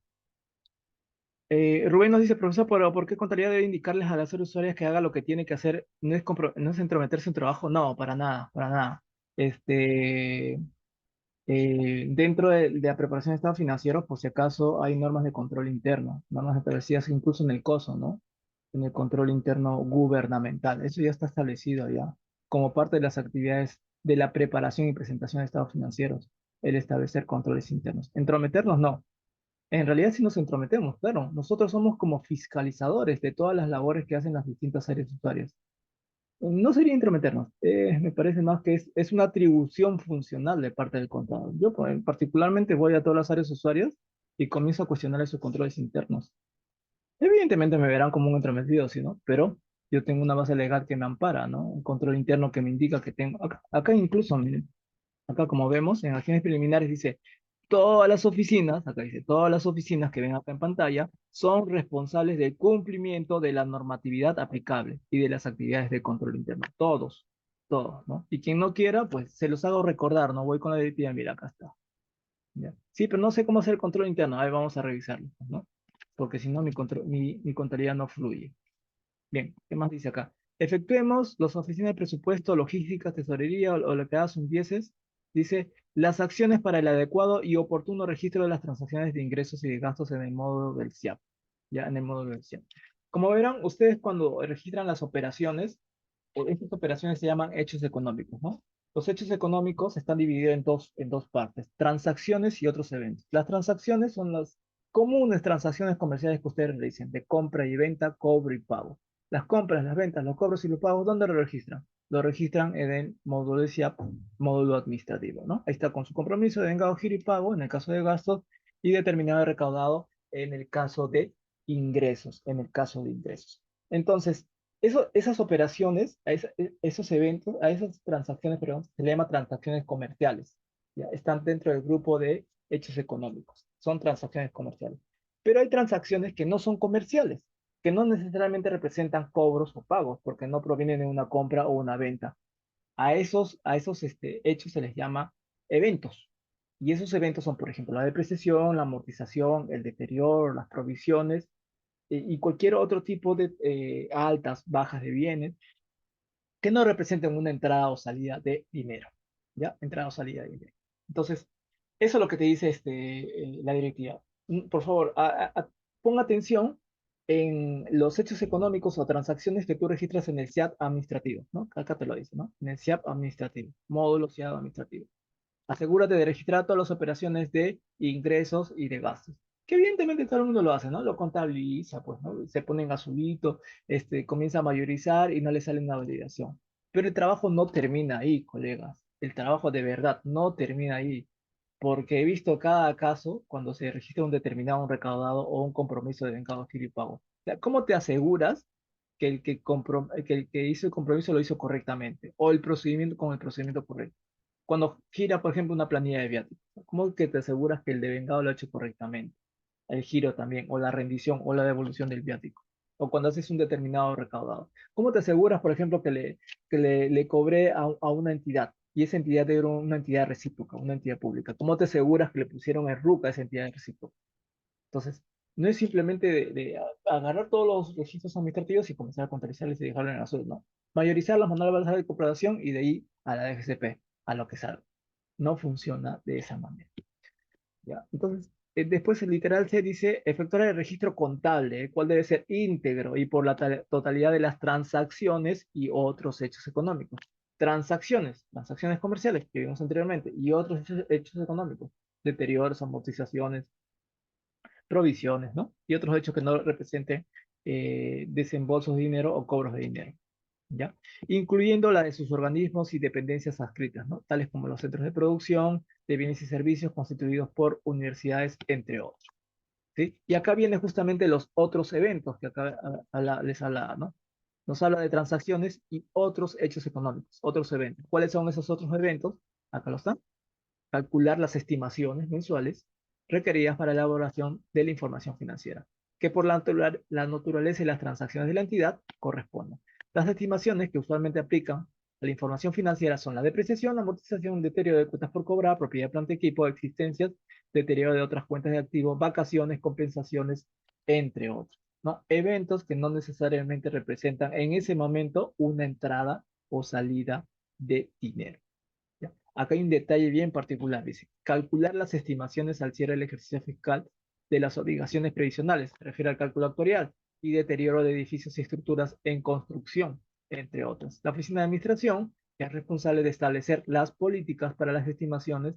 Rubén nos dice, profesor, pero ¿por qué contabilidad debe indicarles a las usuarias que haga lo que tiene que hacer? No es entrometerse en trabajo, no, para nada, para nada. Este, dentro de la preparación de estados financieros, por si acaso, hay normas de control interno, normas establecidas incluso en el COSO, ¿no? En el control interno gubernamental. Eso ya está establecido ya, como parte de las actividades de la preparación y presentación de estados financieros, el establecer controles internos. Entrometernos, no. En realidad sí nos entrometemos, claro. Nosotros somos como fiscalizadores de todas las labores que hacen las distintas áreas usuarias. No sería intrometernos, me parece más que es una atribución funcional de parte del contador. Yo particularmente voy a todas las áreas usuarias y comienzo a cuestionar esos controles internos. Evidentemente me verán como un entrometido, ¿sí, no? Pero yo tengo una base legal que me ampara, ¿no? Un control interno que me indica que tengo. Acá incluso, miren, acá como vemos, en acciones preliminares dice, todas las oficinas, acá dice, todas las oficinas que ven acá en pantalla son responsables del cumplimiento de la normatividad aplicable y de las actividades de control interno. Todos, todos, ¿no? Y quien no quiera, pues se los hago recordar, ¿no? Voy con la directiva, mira, acá está. ¿Ya? Sí, pero no sé cómo hacer el control interno. Ahí vamos a revisarlo, ¿no? Porque si no, mi contabilidad no fluye. Bien, ¿qué más dice acá? Efectuemos las oficinas de presupuesto, logística, tesorería o lo que haga sus dieces. Dice, las acciones para el adecuado y oportuno registro de las transacciones de ingresos y de gastos en el módulo del SIAP. Ya, en el módulo del SIAP. Como verán, ustedes cuando registran las operaciones, estas operaciones se llaman hechos económicos, ¿no? Los hechos económicos están divididos en dos partes, transacciones y otros eventos. Las transacciones son las comunes transacciones comerciales que ustedes realicen, de compra y venta, cobro y pago. Las compras, las ventas, los cobros y los pagos, ¿dónde lo registran? Lo registran en el módulo de SIAP, módulo administrativo, ¿no? Ahí está con su compromiso de vengado, giro y pago en el caso de gastos y determinado y recaudado en el caso de ingresos, en el caso de ingresos. Entonces, esas operaciones, esos eventos, a esas transacciones, perdón, se le llama transacciones comerciales. ¿Ya? Están dentro del grupo de hechos económicos. Son transacciones comerciales. Pero hay transacciones que no son comerciales, que no necesariamente representan cobros o pagos, porque no provienen de una compra o una venta. A esos hechos se les llama eventos. Y esos eventos son, por ejemplo, la depreciación, la amortización, el deterioro, las provisiones y cualquier otro tipo de altas, bajas de bienes que no representen una entrada o salida de dinero, ¿ya? Entrada o salida de dinero. Entonces, eso es lo que te dice la directiva. Por favor, ponga atención en los hechos económicos o transacciones que tú registras en el SIAP administrativo, ¿no? Acá te lo dice, ¿no? En el SIAP administrativo, módulo SIAP administrativo. Asegúrate de registrar todas las operaciones de ingresos y de gastos. Que evidentemente todo el mundo lo hace, ¿no? Lo contabiliza, pues, ¿no? Se pone en azulito, comienza a mayorizar y no le sale una validación. Pero el trabajo no termina ahí, colegas. El trabajo de verdad no termina ahí. Porque he visto cada caso cuando se registra un determinado un recaudado o un compromiso de vengado, giro y pago. O sea, ¿cómo te aseguras que el que hizo el compromiso lo hizo correctamente? O el procedimiento con el procedimiento correcto cuando gira, por ejemplo, una planilla de viáticos, ¿no? ¿Cómo que te aseguras que el devengado lo ha hecho correctamente? El giro también, o la rendición, o la devolución del viático. O cuando haces un determinado recaudado. ¿Cómo te aseguras, por ejemplo, le cobré a una entidad y esa entidad era una entidad recíproca, una entidad pública? ¿Cómo te aseguras que le pusieron el RUC a esa entidad recíproca? Entonces, no es simplemente agarrar todos los registros administrativos y comenzar a contabilizarlos y dejarlo en azul, ¿no? Mayorizarlas, mandarlas a la de comprobación y de ahí a la DGCP, a lo que salga. No funciona de esa manera. ¿Ya? Entonces, después el literal se dice efectuar el registro contable, el cual debe ser íntegro y por la totalidad de las transacciones y otros hechos económicos. Transacciones comerciales que vimos anteriormente y otros hechos económicos, deterioros, amortizaciones, provisiones, ¿no? Y otros hechos que no representen desembolsos de dinero o cobros de dinero. ¿Ya? Incluyendo la de sus organismos y dependencias adscritas, ¿no? Tales como los centros de producción de bienes y servicios constituidos por universidades, entre otros, ¿sí? Y acá vienen justamente los otros eventos que acá les hablaba, ¿no? Nos habla de transacciones y otros hechos económicos, otros eventos. ¿Cuáles son esos otros eventos? Acá lo están. Calcular las estimaciones mensuales requeridas para la elaboración de la información financiera, que por la naturaleza y las transacciones de la entidad corresponden. Las estimaciones que usualmente aplican a la información financiera son la depreciación, amortización, deterioro de cuentas por cobrar, propiedad, planta, equipo, existencias, deterioro de otras cuentas de activos, vacaciones, compensaciones, entre otros, ¿no? Eventos que no necesariamente representan en ese momento una entrada o salida de dinero. ¿Ya? Acá hay un detalle bien particular, dice, calcular las estimaciones al cierre del ejercicio fiscal de las obligaciones previsionales, se refiere al cálculo actuarial y deterioro de edificios y estructuras en construcción, entre otras. La oficina de administración es responsable de establecer las políticas para las estimaciones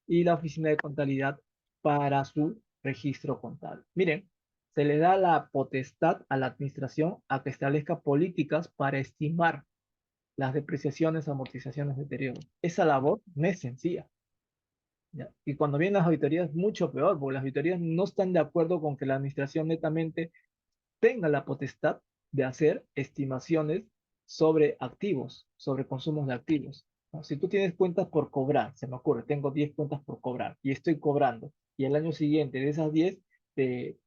y la oficina de contabilidad para su registro contable. Miren, se le da la potestad a la administración a que establezca políticas para estimar las depreciaciones, amortizaciones, deterioro. Esa labor no es sencilla. ¿Ya? Y cuando vienen las auditorías, mucho peor, porque las auditorías no están de acuerdo con que la administración netamente tenga la potestad de hacer estimaciones sobre activos, sobre consumos de activos, ¿no? Si tú tienes cuentas por cobrar, se me ocurre, tengo 10 cuentas por cobrar y estoy cobrando, y el año siguiente de esas 10 te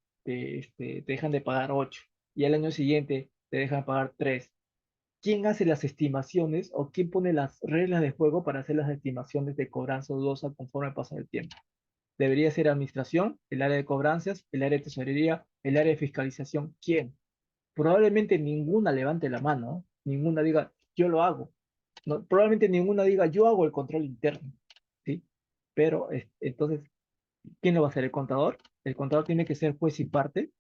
dejan de pagar 8 y el año siguiente te dejan pagar 3. ¿Quién hace las estimaciones o quién pone las reglas de juego para hacer las estimaciones de cobranza dudosa conforme pasa el tiempo? Debería ser administración, el área de cobranzas, el área de tesorería, el área de fiscalización. ¿Quién? Probablemente ninguna levante la mano, ¿no? Ninguna diga, yo lo hago. No, probablemente ninguna diga, yo hago el control interno, ¿sí? Pero entonces, ¿quién lo va a hacer? ¿El contador? El contador tiene que ser juez y parte,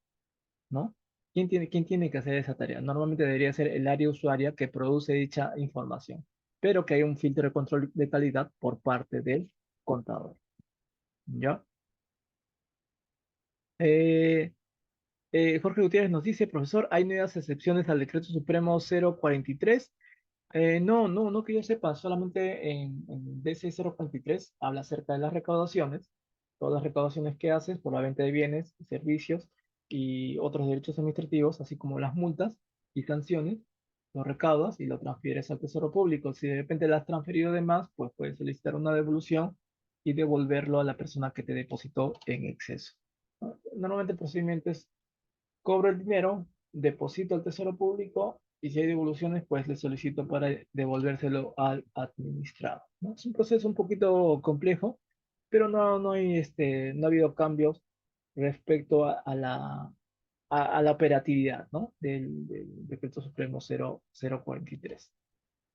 ¿no? ¿Quién tiene que hacer esa tarea? Normalmente debería ser el área usuaria que produce dicha información, pero que hay un filtro de control de calidad por parte del contador. ¿Ya? Eh, Jorge Gutiérrez nos dice, profesor, ¿hay nuevas excepciones al decreto supremo 043? No que yo sepa, solamente en DC 043 habla acerca de las recaudaciones, todas las recaudaciones que haces por la venta de bienes, servicios y otros derechos administrativos, así como las multas y sanciones, lo recaudas y lo transfieres al Tesoro Público. Si de repente las has transferido de más, pues puedes solicitar una devolución y devolverlo a la persona que te depositó en exceso, ¿no? Normalmente el procedimiento es cobro el dinero, deposito al Tesoro Público y si hay devoluciones, pues le solicito para devolvérselo al administrado, ¿no? Es un proceso un poquito complejo, pero no ha habido cambios respecto a la operatividad, ¿no? Del Decreto Supremo 043.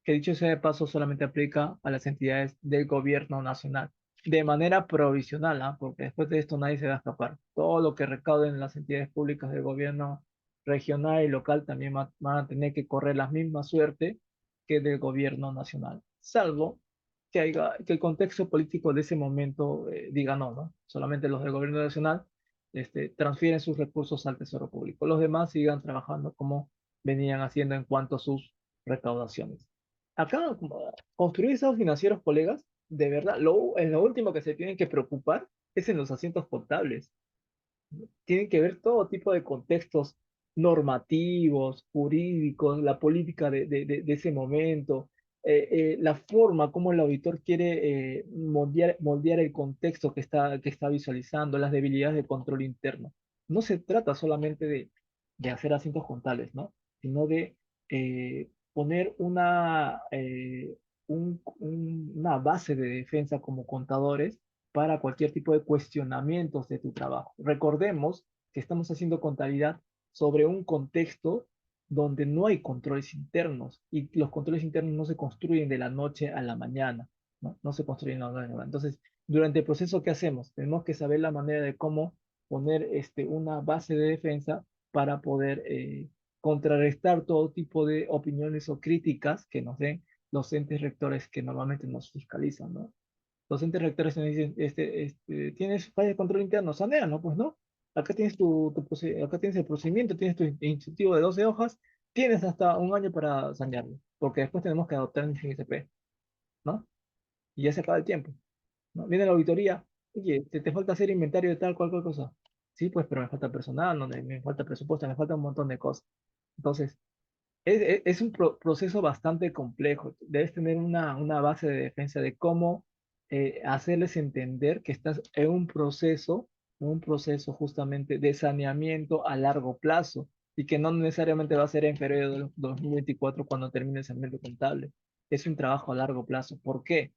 que dicho sea de paso solamente aplica a las entidades del gobierno nacional, de manera provisional, ¿ah? Porque después de esto nadie se va a escapar. Todo lo que recauden las entidades públicas del gobierno regional y local también van a tener que correr la misma suerte que del gobierno nacional, salvo que el contexto político de ese momento diga no, ¿no? Solamente los del gobierno nacional transfieren sus recursos al Tesoro Público. Los demás sigan trabajando como venían haciendo en cuanto a sus recaudaciones. Acá, construir estados financieros, colegas, de verdad, en lo último que se tienen que preocupar es en los asientos contables. Tienen que ver todo tipo de contextos normativos, jurídicos, la política de ese momento, la forma como el auditor quiere moldear el contexto que está visualizando, las debilidades de control interno. No se trata solamente de hacer asientos contables, ¿no? Sino de poner una base de defensa como contadores para cualquier tipo de cuestionamientos de tu trabajo. Recordemos que estamos haciendo contabilidad sobre un contexto donde no hay controles internos y los controles internos no se construyen de la noche a la mañana, ¿no? No se construyen de la noche a la mañana. Entonces, durante el proceso, ¿qué hacemos? Tenemos que saber la manera de cómo poner una base de defensa para poder contrarrestar todo tipo de opiniones o críticas que nos den los entes rectores que normalmente nos fiscalizan, ¿no? Los entes rectores me dicen, tienes falla de control interno, sanea, ¿no? Pues no. Acá tienes acá tienes el procedimiento, tienes tu instructivo de 12 hojas, tienes hasta un año para sanearlo, porque después tenemos que adoptar el GSP, ¿no? Y ya se acaba el tiempo, ¿no? Viene la auditoría, oye, te falta hacer inventario de tal, cual cosa. Sí, pues, pero me falta personal, no, me falta presupuesto, me falta un montón de cosas. Entonces, es un proceso bastante complejo. Debes tener una base de defensa de cómo hacerles entender que estás en un proceso justamente de saneamiento a largo plazo y que no necesariamente va a ser en febrero del 2024 cuando termine el segmento contable. Es un trabajo a largo plazo. ¿Por qué?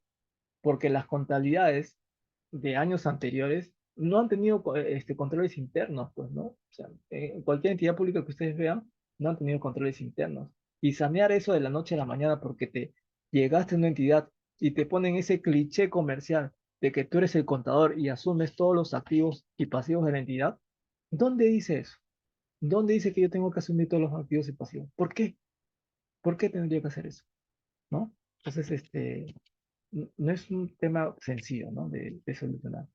Porque las contabilidades de años anteriores no han tenido controles internos, pues, ¿no? O sea, en cualquier entidad pública que ustedes vean, no han tenido controles internos. Y sanear eso de la noche a la mañana porque te llegaste a una entidad y te ponen ese cliché comercial de que tú eres el contador y asumes todos los activos y pasivos de la entidad, ¿dónde dice eso? ¿Dónde dice que yo tengo que asumir todos los activos y pasivos? ¿Por qué? ¿Por qué tendría que hacer eso? ¿No? Entonces, no es un tema sencillo, ¿no? De solucionar.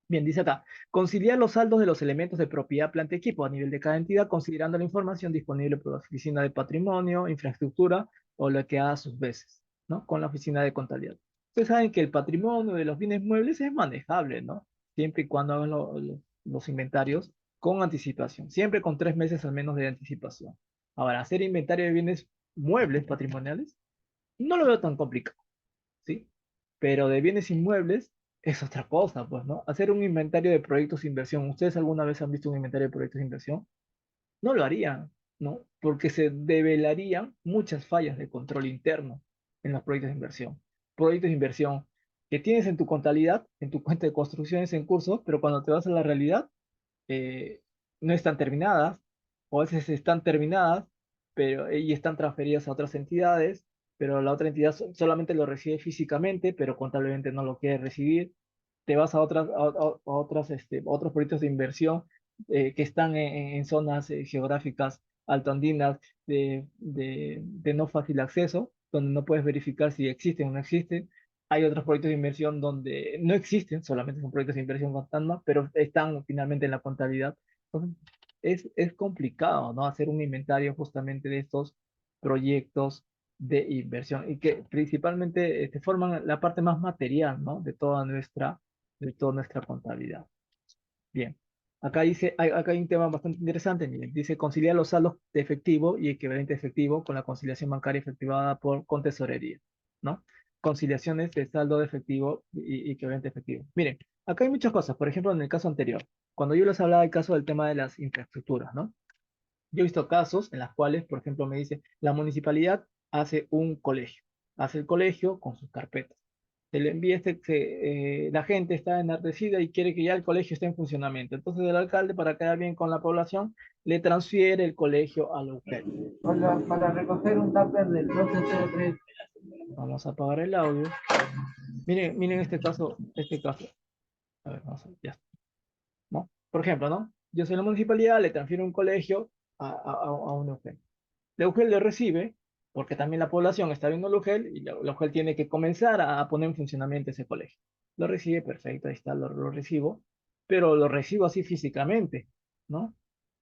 Bien, dice acá, conciliar los saldos de los elementos de propiedad, planta y equipo a nivel de cada entidad, considerando la información disponible por la Oficina de Patrimonio, Infraestructura o lo que haga a sus veces, ¿no? Con la Oficina de Contabilidad. Ustedes saben que el patrimonio de los bienes muebles es manejable, ¿no? Siempre y cuando hagan los inventarios con anticipación, siempre con 3 meses al menos de anticipación. Ahora, hacer inventario de bienes muebles patrimoniales, no lo veo tan complicado, ¿sí? Pero de bienes inmuebles es otra cosa, pues, ¿no? Hacer un inventario de proyectos de inversión. ¿Ustedes alguna vez han visto un inventario de proyectos de inversión? No lo harían, ¿no? Porque se develarían muchas fallas de control interno en los proyectos de inversión. Proyectos de inversión que tienes en tu contabilidad, en tu cuenta de construcciones en curso, pero cuando te vas a la realidad, eh, no están terminadas, o a veces están terminadas, pero y están transferidas a otras entidades, pero la otra entidad solamente lo recibe físicamente, pero contablemente no lo quiere recibir. Te vas a otros proyectos de inversión que están en zonas geográficas altoandinas de no fácil acceso, donde no puedes verificar si existen o no existen. Hay otros proyectos de inversión donde no existen, solamente son proyectos de inversión fantasma, pero están finalmente en la contabilidad. Entonces, es complicado, ¿no? Hacer un inventario justamente de estos proyectos de inversión y que principalmente forman la parte más material, ¿no? De toda nuestra contabilidad. Bien. Acá hay un tema bastante interesante, miren, dice conciliar los saldos de efectivo y equivalente efectivo con la conciliación bancaria efectivada con tesorería, ¿no? Conciliaciones de saldo de efectivo y equivalente efectivo. Miren, acá hay muchas cosas, por ejemplo, en el caso anterior, cuando yo les hablaba del caso del tema de las infraestructuras, ¿no? Yo he visto casos en los cuales, por ejemplo, me dice, la municipalidad hace un colegio, hace el colegio con sus carpetas. Se le envía la gente está enardecida y quiere que ya el colegio esté en funcionamiento. Entonces el alcalde, para quedar bien con la población, le transfiere el colegio a la UGEL. Hola, para recoger un tupper del 1203. Vamos a apagar el audio. Miren, miren este caso. A ver, vamos a ver, ya está, ¿no? Por ejemplo, ¿no? Yo soy la municipalidad, le transfiero un colegio a un UGEL. La UGEL le recibe, porque también la población está viendo la UGEL, y la UGEL tiene que comenzar a poner en funcionamiento ese colegio. Lo recibe, perfecto, ahí está, lo recibo, pero lo recibo así físicamente, ¿no?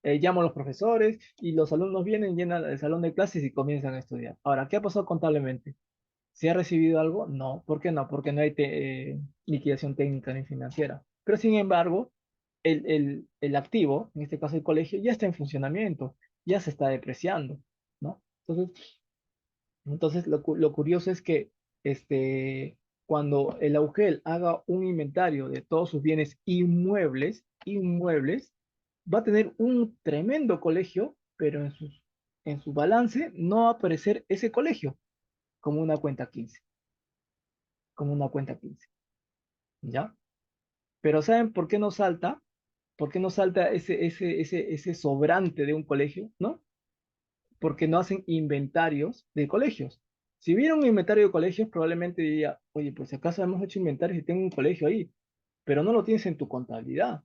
Llamo a los profesores y los alumnos vienen, llenan el salón de clases y comienzan a estudiar. Ahora, ¿qué ha pasado contablemente? ¿Se ha recibido algo? No. ¿Por qué no? Porque no hay liquidación técnica ni financiera. Pero sin embargo, el activo, en este caso el colegio, ya está en funcionamiento, ya se está depreciando, ¿no? Entonces lo curioso es que cuando el AUGEL haga un inventario de todos sus bienes inmuebles, va a tener un tremendo colegio, pero en su balance no va a aparecer ese colegio como una cuenta 15, como una cuenta 15, ¿ya? Pero ¿saben por qué no salta? ¿Por qué no salta ese sobrante de un colegio? ¿No? Porque no hacen inventarios de colegios. Si hubiera un inventario de colegios, probablemente diría, oye, pues si acaso hemos hecho inventarios y tengo un colegio ahí, pero no lo tienes en tu contabilidad.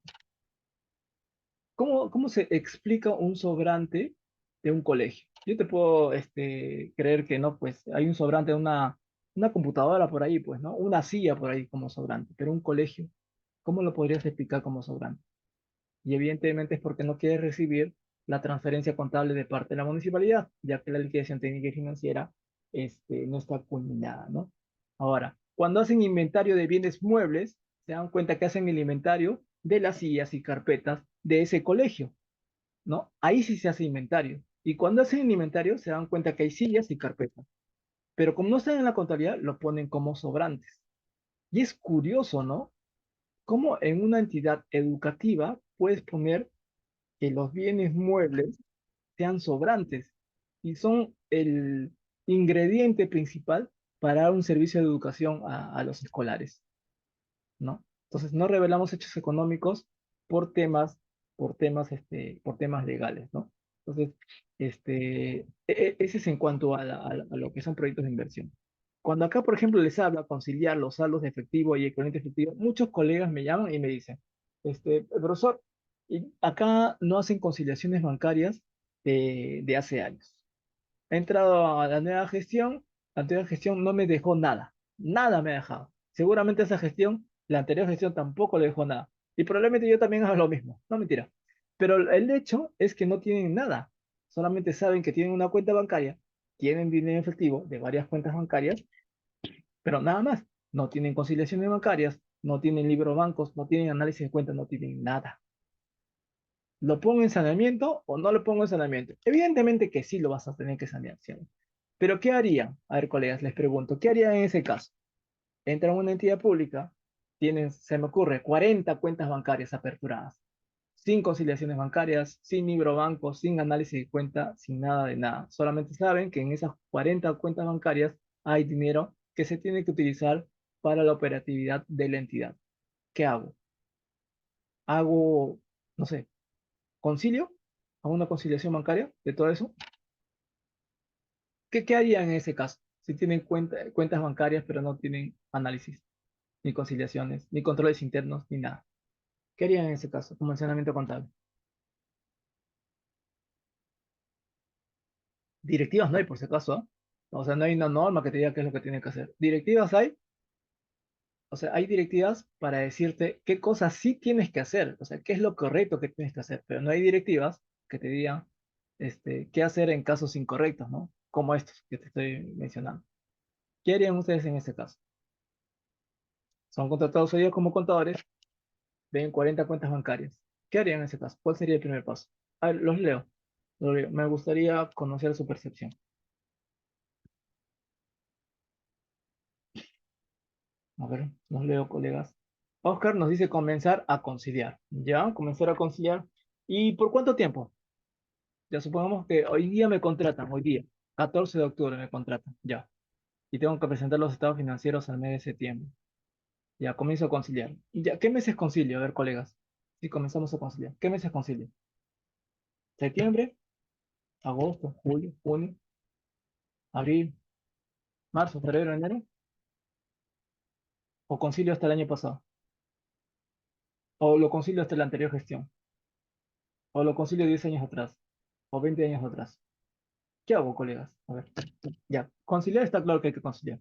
¿Cómo se explica un sobrante de un colegio? Yo te puedo creer que no, pues hay un sobrante de una computadora por ahí, pues, ¿no? Una silla por ahí como sobrante, pero un colegio, ¿cómo lo podrías explicar como sobrante? Y evidentemente es porque no quieres recibir la transferencia contable de parte de la municipalidad, ya que la liquidación técnica y financiera no está culminada, ¿no? Ahora, cuando hacen inventario de bienes muebles, se dan cuenta que hacen el inventario de las sillas y carpetas de ese colegio, ¿no? Ahí sí se hace inventario. Y cuando hacen el inventario, se dan cuenta que hay sillas y carpetas. Pero como no están en la contabilidad, lo ponen como sobrantes. Y es curioso, ¿no? Cómo en una entidad educativa puedes poner que los bienes muebles sean sobrantes y son el ingrediente principal para dar un servicio de educación a los escolares, ¿no? Entonces, no revelamos hechos económicos por temas, por temas legales, ¿no? Entonces, ese es en cuanto a lo que son proyectos de inversión. Cuando acá, por ejemplo, les habla conciliar los saldos de efectivo y equivalente efectivo, muchos colegas me llaman y me dicen, profesor, y acá no hacen conciliaciones bancarias de hace años. He entrado a la anterior gestión no me dejó nada, nada me ha dejado. Seguramente esa gestión, la anterior gestión tampoco le dejó nada. Y probablemente yo también haga lo mismo, no mentira. Pero el hecho es que no tienen nada, solamente saben que tienen una cuenta bancaria, tienen dinero en efectivo de varias cuentas bancarias, pero nada más. No tienen conciliaciones bancarias, no tienen libros bancos, no tienen análisis de cuentas, no tienen nada. ¿Lo pongo en saneamiento o no lo pongo en saneamiento? Evidentemente que sí lo vas a tener que sanear, ¿sí? Pero ¿qué harían? A ver, colegas, les pregunto, ¿qué harían en ese caso? Entran a una entidad pública, tienen, se me ocurre, 40 cuentas bancarias aperturadas, sin conciliaciones bancarias, sin libro banco, sin análisis de cuenta, sin nada de nada. Solamente saben que en esas 40 cuentas bancarias hay dinero que se tiene que utilizar para la operatividad de la entidad. ¿Qué hago? Hago, no sé, concilio, hago una conciliación bancaria de todo eso. ¿Qué harían en ese caso? Si tienen cuentas bancarias, pero no tienen análisis, ni conciliaciones, ni controles internos, ni nada. ¿Qué harían en ese caso? Como funcionamiento contable. Directivas no hay, por si acaso, ¿ah? O sea, no hay una norma que te diga qué es lo que tienes que hacer. Directivas hay, o sea, hay directivas para decirte qué cosas sí tienes que hacer, o sea, qué es lo correcto que tienes que hacer, pero no hay directivas que te digan qué hacer en casos incorrectos, ¿no? Como estos que te estoy mencionando. ¿Qué harían ustedes en ese caso? Son contratados ellos como contadores, ven 40 cuentas bancarias. ¿Qué harían en ese caso? ¿Cuál sería el primer paso? A ver, los leo. Los leo. Me gustaría conocer su percepción. A ver, los leo, colegas. Oscar nos dice comenzar a conciliar. ¿Ya? Comenzar a conciliar. ¿Y por cuánto tiempo? Ya supongamos que hoy día me contratan, hoy día, 14 de octubre me contratan, ya. Y tengo que presentar los estados financieros al mes de septiembre. Ya, comienzo a conciliar. ¿Y ya qué meses concilio? A ver, colegas. Si comenzamos a conciliar. ¿Qué meses concilio? ¿Septiembre? ¿Agosto? ¿Julio? ¿Junio? ¿Abril? Marzo, febrero, enero. ¿O concilio hasta el año pasado? ¿O lo concilio hasta la anterior gestión? ¿O lo concilio 10 años atrás? ¿O 20 años atrás? ¿Qué hago, colegas? A ver, ya. Conciliar está claro que hay que conciliar.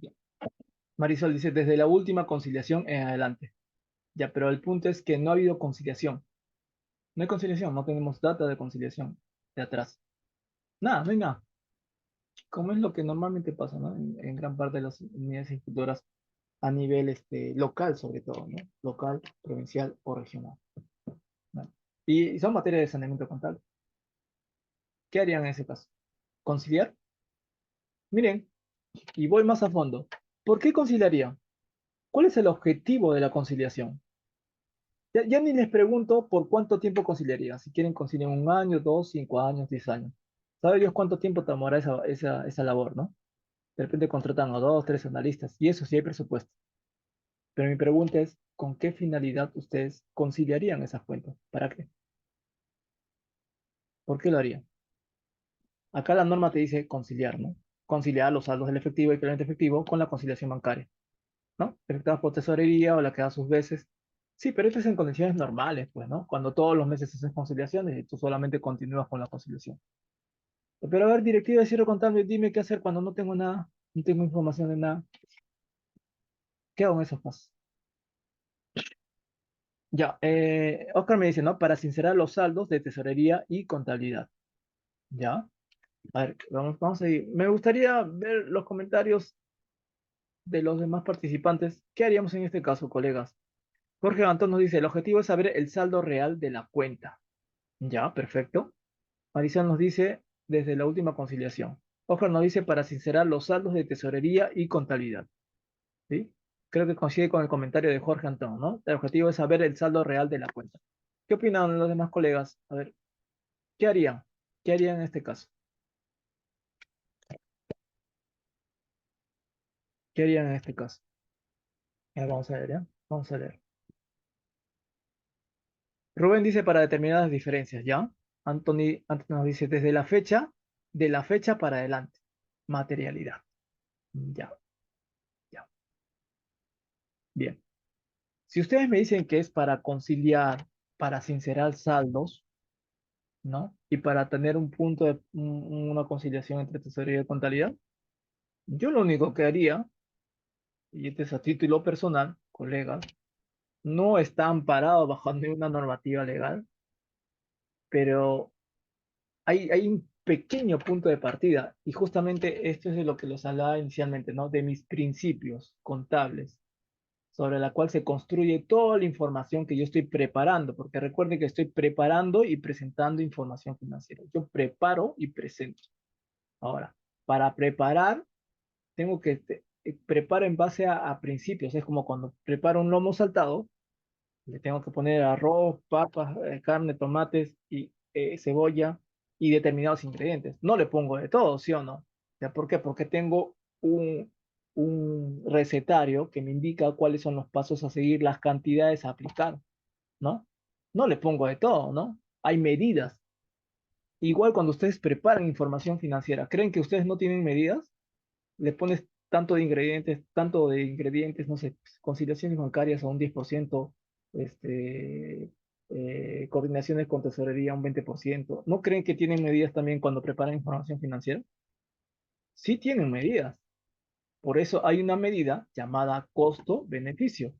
Ya. Marisol dice, desde la última conciliación en adelante. Ya, pero el punto es que no ha habido conciliación. No hay conciliación, no tenemos data de conciliación de atrás. Nada, no hay nada. Como es lo que normalmente pasa, ¿no? En gran parte de las unidades ejecutoras a nivel local, sobre todo, ¿no? Local, provincial o regional, ¿no? Y son materias de saneamiento contable. ¿Qué harían en ese caso? ¿Conciliar? Miren, y voy más a fondo. ¿Por qué conciliarían? ¿Cuál es el objetivo de la conciliación? Ya ni les pregunto por cuánto tiempo conciliarían. Si quieren conciliar un año, dos, 5 años, 10 años. ¿Sabe Dios cuánto tiempo tomará esa labor, ¿no? De repente contratan a dos, tres analistas, y eso sí hay presupuesto. Pero mi pregunta es, ¿con qué finalidad ustedes conciliarían esas cuentas? ¿Para qué? ¿Por qué lo harían? Acá la norma te dice conciliar, ¿no? Conciliar los saldos del efectivo y equivalente efectivo con la conciliación bancaria, ¿no? Efectuada por tesorería o la que da sus veces. Sí, pero esto es en condiciones normales, pues, ¿no? Cuando todos los meses haces conciliaciones y tú solamente continúas con la conciliación. Pero a ver, directiva de cierre contable, dime qué hacer cuando no tengo nada, no tengo información de nada. ¿Qué hago en esos casos? Ya, Oscar me dice, ¿no? Para sincerar los saldos de tesorería y contabilidad. ¿Ya? A ver, vamos a ir. Me gustaría ver los comentarios de los demás participantes. ¿Qué haríamos en este caso, colegas? Jorge Antón nos dice, el objetivo es saber el saldo real de la cuenta. Ya, perfecto. Maricel nos dice, desde la última conciliación. Oscar nos dice, para sincerar los saldos de tesorería y contabilidad. ¿Sí? Creo que coincide con el comentario de Jorge Antón, ¿no? El objetivo es saber el saldo real de la cuenta. ¿Qué opinan los demás colegas? A ver, ¿qué harían? ¿Qué harían en este caso? ¿Qué harían en este caso? Ya, vamos a ver, ¿ya? Vamos a ver. Rubén dice para determinadas diferencias, ¿ya? Anthony nos dice desde la fecha, de la fecha para adelante. Materialidad. Ya, ya. Bien. Si ustedes me dicen que es para conciliar, para sincerar saldos, ¿no? Y para tener un punto de una conciliación entre tesorería y contabilidad, yo lo único que haría, y este es a título personal, colegas, no está amparado bajo ninguna normativa legal, pero hay un pequeño punto de partida, y justamente esto es de lo que los hablaba inicialmente, ¿no? De mis principios contables, sobre la cual se construye toda la información que yo estoy preparando, porque recuerden que estoy preparando y presentando información financiera. Yo preparo y presento. Ahora, para preparar, tengo que preparo en base a principios. Es como cuando preparo un lomo saltado, le tengo que poner arroz, papas, carne, tomates y cebolla y determinados ingredientes. No le pongo de todo, ¿sí o no? ¿Ya por qué? Porque tengo un recetario que me indica cuáles son los pasos a seguir, las cantidades a aplicar, ¿no? No le pongo de todo, ¿no? Hay medidas. Igual cuando ustedes preparan información financiera, ¿creen que ustedes no tienen medidas? Le pones tanto de ingredientes, no sé, conciliaciones bancarias a un 10%, este, coordinaciones con tesorería un 20%. ¿No creen que tienen medidas también cuando preparan información financiera? Sí tienen medidas. Por eso hay una medida llamada costo-beneficio.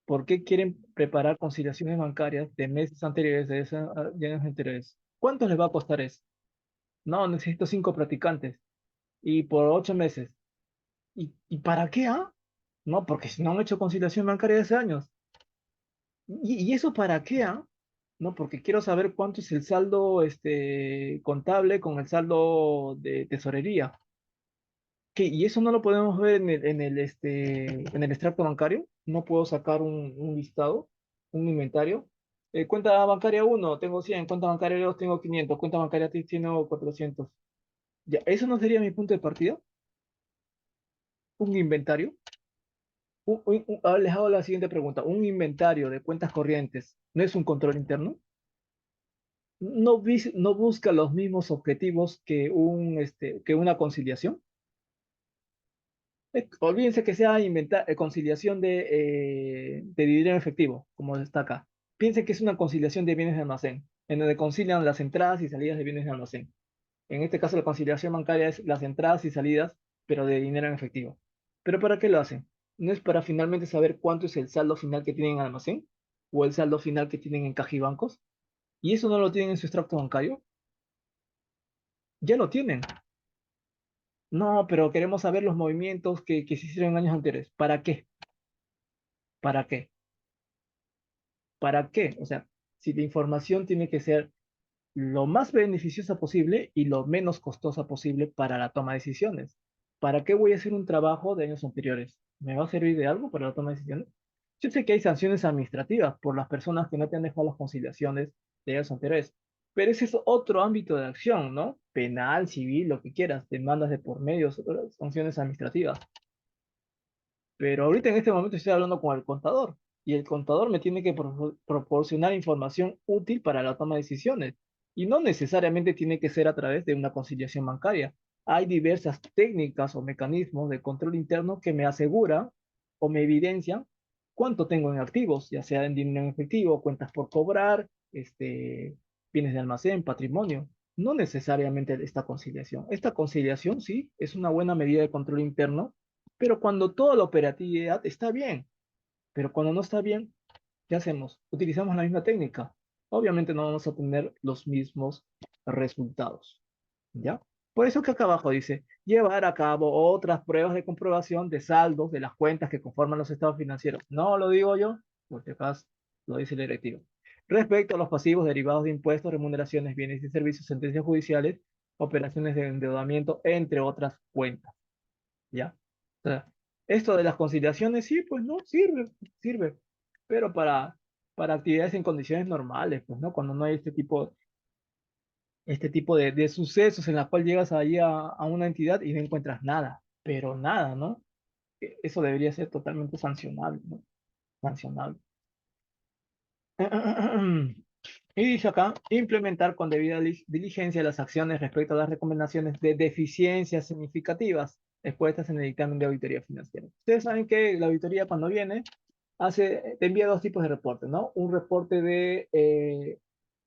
¿Por qué quieren preparar conciliaciones bancarias de meses anteriores, de años anteriores? ¿Cuánto les va a costar eso? No, necesito 5 practicantes y por 8 meses. ¿Y para qué, ah? No, porque si no han hecho conciliación bancaria hace años. ¿Y eso para qué, ah? No, porque quiero saber cuánto es el saldo contable con el saldo de tesorería. ¿Qué? ¿Y eso no lo podemos ver en el extracto bancario? ¿No puedo sacar un listado, un inventario? Cuenta bancaria uno tengo 100. Cuenta bancaria 2 tengo 500. Cuenta bancaria 3 tengo 400. Ya, ¿eso no sería mi punto de partida? ¿Un inventario? Les hago la siguiente pregunta. ¿Un inventario de cuentas corrientes no es un control interno? no busca los mismos objetivos que que una conciliación. Olvídense que sea conciliación de dinero en efectivo, como está acá. Piensen que es una conciliación de bienes de almacén, en donde concilian las entradas y salidas de bienes de almacén. En este caso, la conciliación bancaria es las entradas y salidas, pero de dinero en efectivo. ¿Pero para qué lo hacen? ¿No es para finalmente saber cuánto es el saldo final que tienen en almacén? ¿O el saldo final que tienen en caja y bancos? ¿Y eso no lo tienen en su extracto bancario? Ya lo tienen. No, pero queremos saber los movimientos que se hicieron en años anteriores. ¿Para qué? ¿Para qué? ¿Para qué? O sea, si la información tiene que ser lo más beneficiosa posible y lo menos costosa posible para la toma de decisiones. ¿Para qué voy a hacer un trabajo de años anteriores? ¿Me va a servir de algo para la toma de decisiones? Yo sé que hay sanciones administrativas por las personas que no te han dejado las conciliaciones de años anteriores, pero ese es otro ámbito de acción, ¿no? Penal, civil, lo que quieras, demandas de por medio, sanciones administrativas. Pero ahorita en este momento estoy hablando con el contador y el contador me tiene que proporcionar información útil para la toma de decisiones y no necesariamente tiene que ser a través de una conciliación bancaria. Hay diversas técnicas o mecanismos de control interno que me aseguran o me evidencian cuánto tengo en activos, ya sea en dinero en efectivo, cuentas por cobrar, bienes de almacén, patrimonio. No necesariamente esta conciliación. Esta conciliación sí es una buena medida de control interno, pero cuando toda la operatividad está bien, pero cuando no está bien, ¿qué hacemos? Utilizamos la misma técnica. Obviamente no vamos a tener los mismos resultados, ¿ya? Por eso que acá abajo dice, llevar a cabo otras pruebas de comprobación de saldos de las cuentas que conforman los estados financieros. No lo digo yo, porque acá lo dice el directivo. Respecto a los pasivos derivados de impuestos, remuneraciones, bienes y servicios, sentencias judiciales, operaciones de endeudamiento, entre otras cuentas. ¿Ya? O sea, esto de las conciliaciones, sí, pues no, sirve, pero para actividades en condiciones normales, pues, ¿no? Cuando no hay este tipo de sucesos en la cual llegas allí a una entidad y no encuentras nada, pero nada, ¿no? Eso debería ser totalmente sancionable, ¿no? Sancionable. Y dice acá, implementar con debida diligencia las acciones respecto a las recomendaciones de deficiencias significativas expuestas en el dictamen de auditoría financiera. Ustedes saben que la auditoría cuando viene te envía dos tipos de reportes, ¿no? Un reporte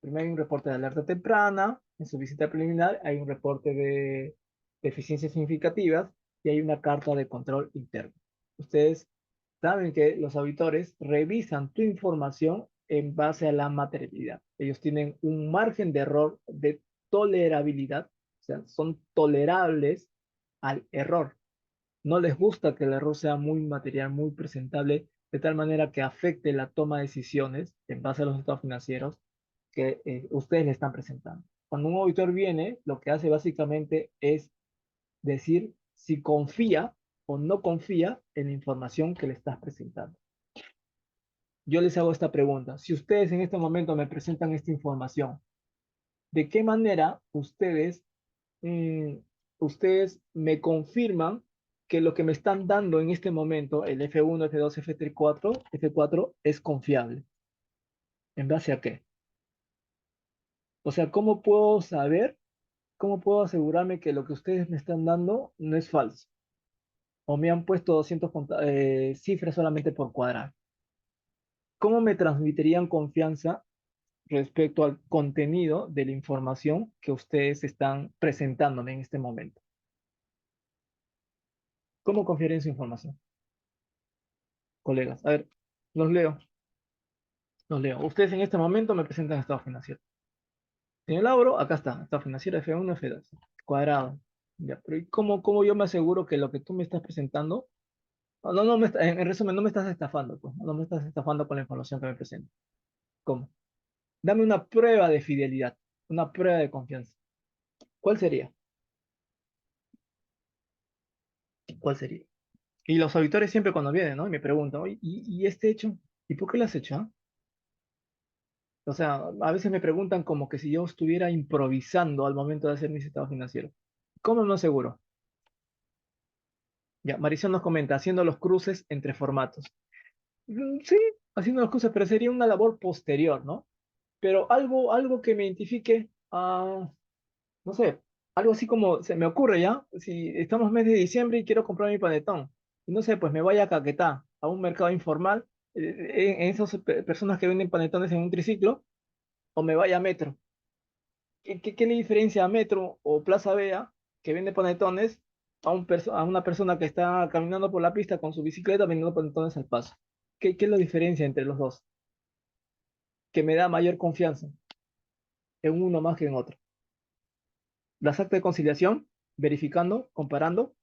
primero hay un reporte de alerta temprana, en su visita preliminar hay un reporte de deficiencias significativas y hay una carta de control interno. Ustedes saben que los auditores revisan tu información en base a la materialidad. Ellos tienen un margen de error de tolerabilidad, o sea, son tolerables al error. No les gusta que el error sea muy material, muy presentable, de tal manera que afecte la toma de decisiones en base a los estados financieros que ustedes le están presentando. Cuando un auditor viene, lo que hace básicamente es decir si confía o no confía en la información que le estás presentando. Yo les hago esta pregunta. Si ustedes en este momento me presentan esta información, ¿de qué manera mm, ustedes me confirman que lo que me están dando en este momento, el F1, F2, F3, F4, es confiable? ¿En base a qué? O sea, ¿cómo puedo saber, cómo puedo asegurarme que lo que ustedes me están dando no es falso? O me han puesto 200 cifras solamente por cuadrar. ¿Cómo me transmitirían confianza respecto al contenido de la información que ustedes están presentándome en este momento? ¿Cómo confiar en su información, colegas? A ver, los leo, los leo. Ustedes en este momento me presentan estado financiero. Señor Lauro, acá está, estado financiero F1, F2, cuadrado. Ya, pero ¿y cómo yo me aseguro que lo que tú me estás presentando, no en resumen, no me estás estafando, pues, no me estás estafando con la información que me presentas? ¿Cómo? Dame una prueba de fidelidad, una prueba de confianza. ¿Cuál sería? ¿Cuál sería? Y los auditores siempre cuando vienen, ¿no? Y me preguntan, oye, ¿y este hecho? ¿Y por qué lo has hecho? Ah? O sea, a veces me preguntan como que si yo estuviera improvisando al momento de hacer mis estados financieros. ¿Cómo me aseguro? Ya, Marisol nos comenta, haciendo los cruces entre formatos. Sí, haciendo los cruces, pero sería una labor posterior, ¿no? pero algo que me identifique, no sé, algo así como se me ocurre ya, si estamos mes de diciembre y quiero comprar mi panetón, y no sé, pues me vaya a Caquetá, a un mercado informal, en esas personas que venden panetones en un triciclo, o me vaya a Metro. ¿Qué le diferencia a Metro o Plaza Vea, que vende panetones, a una persona que está caminando por la pista con su bicicleta vendiendo panetones al paso? ¿Qué es la diferencia entre los dos? Que me da mayor confianza en uno más que en otro. Las actas de conciliación, verificando, comparando.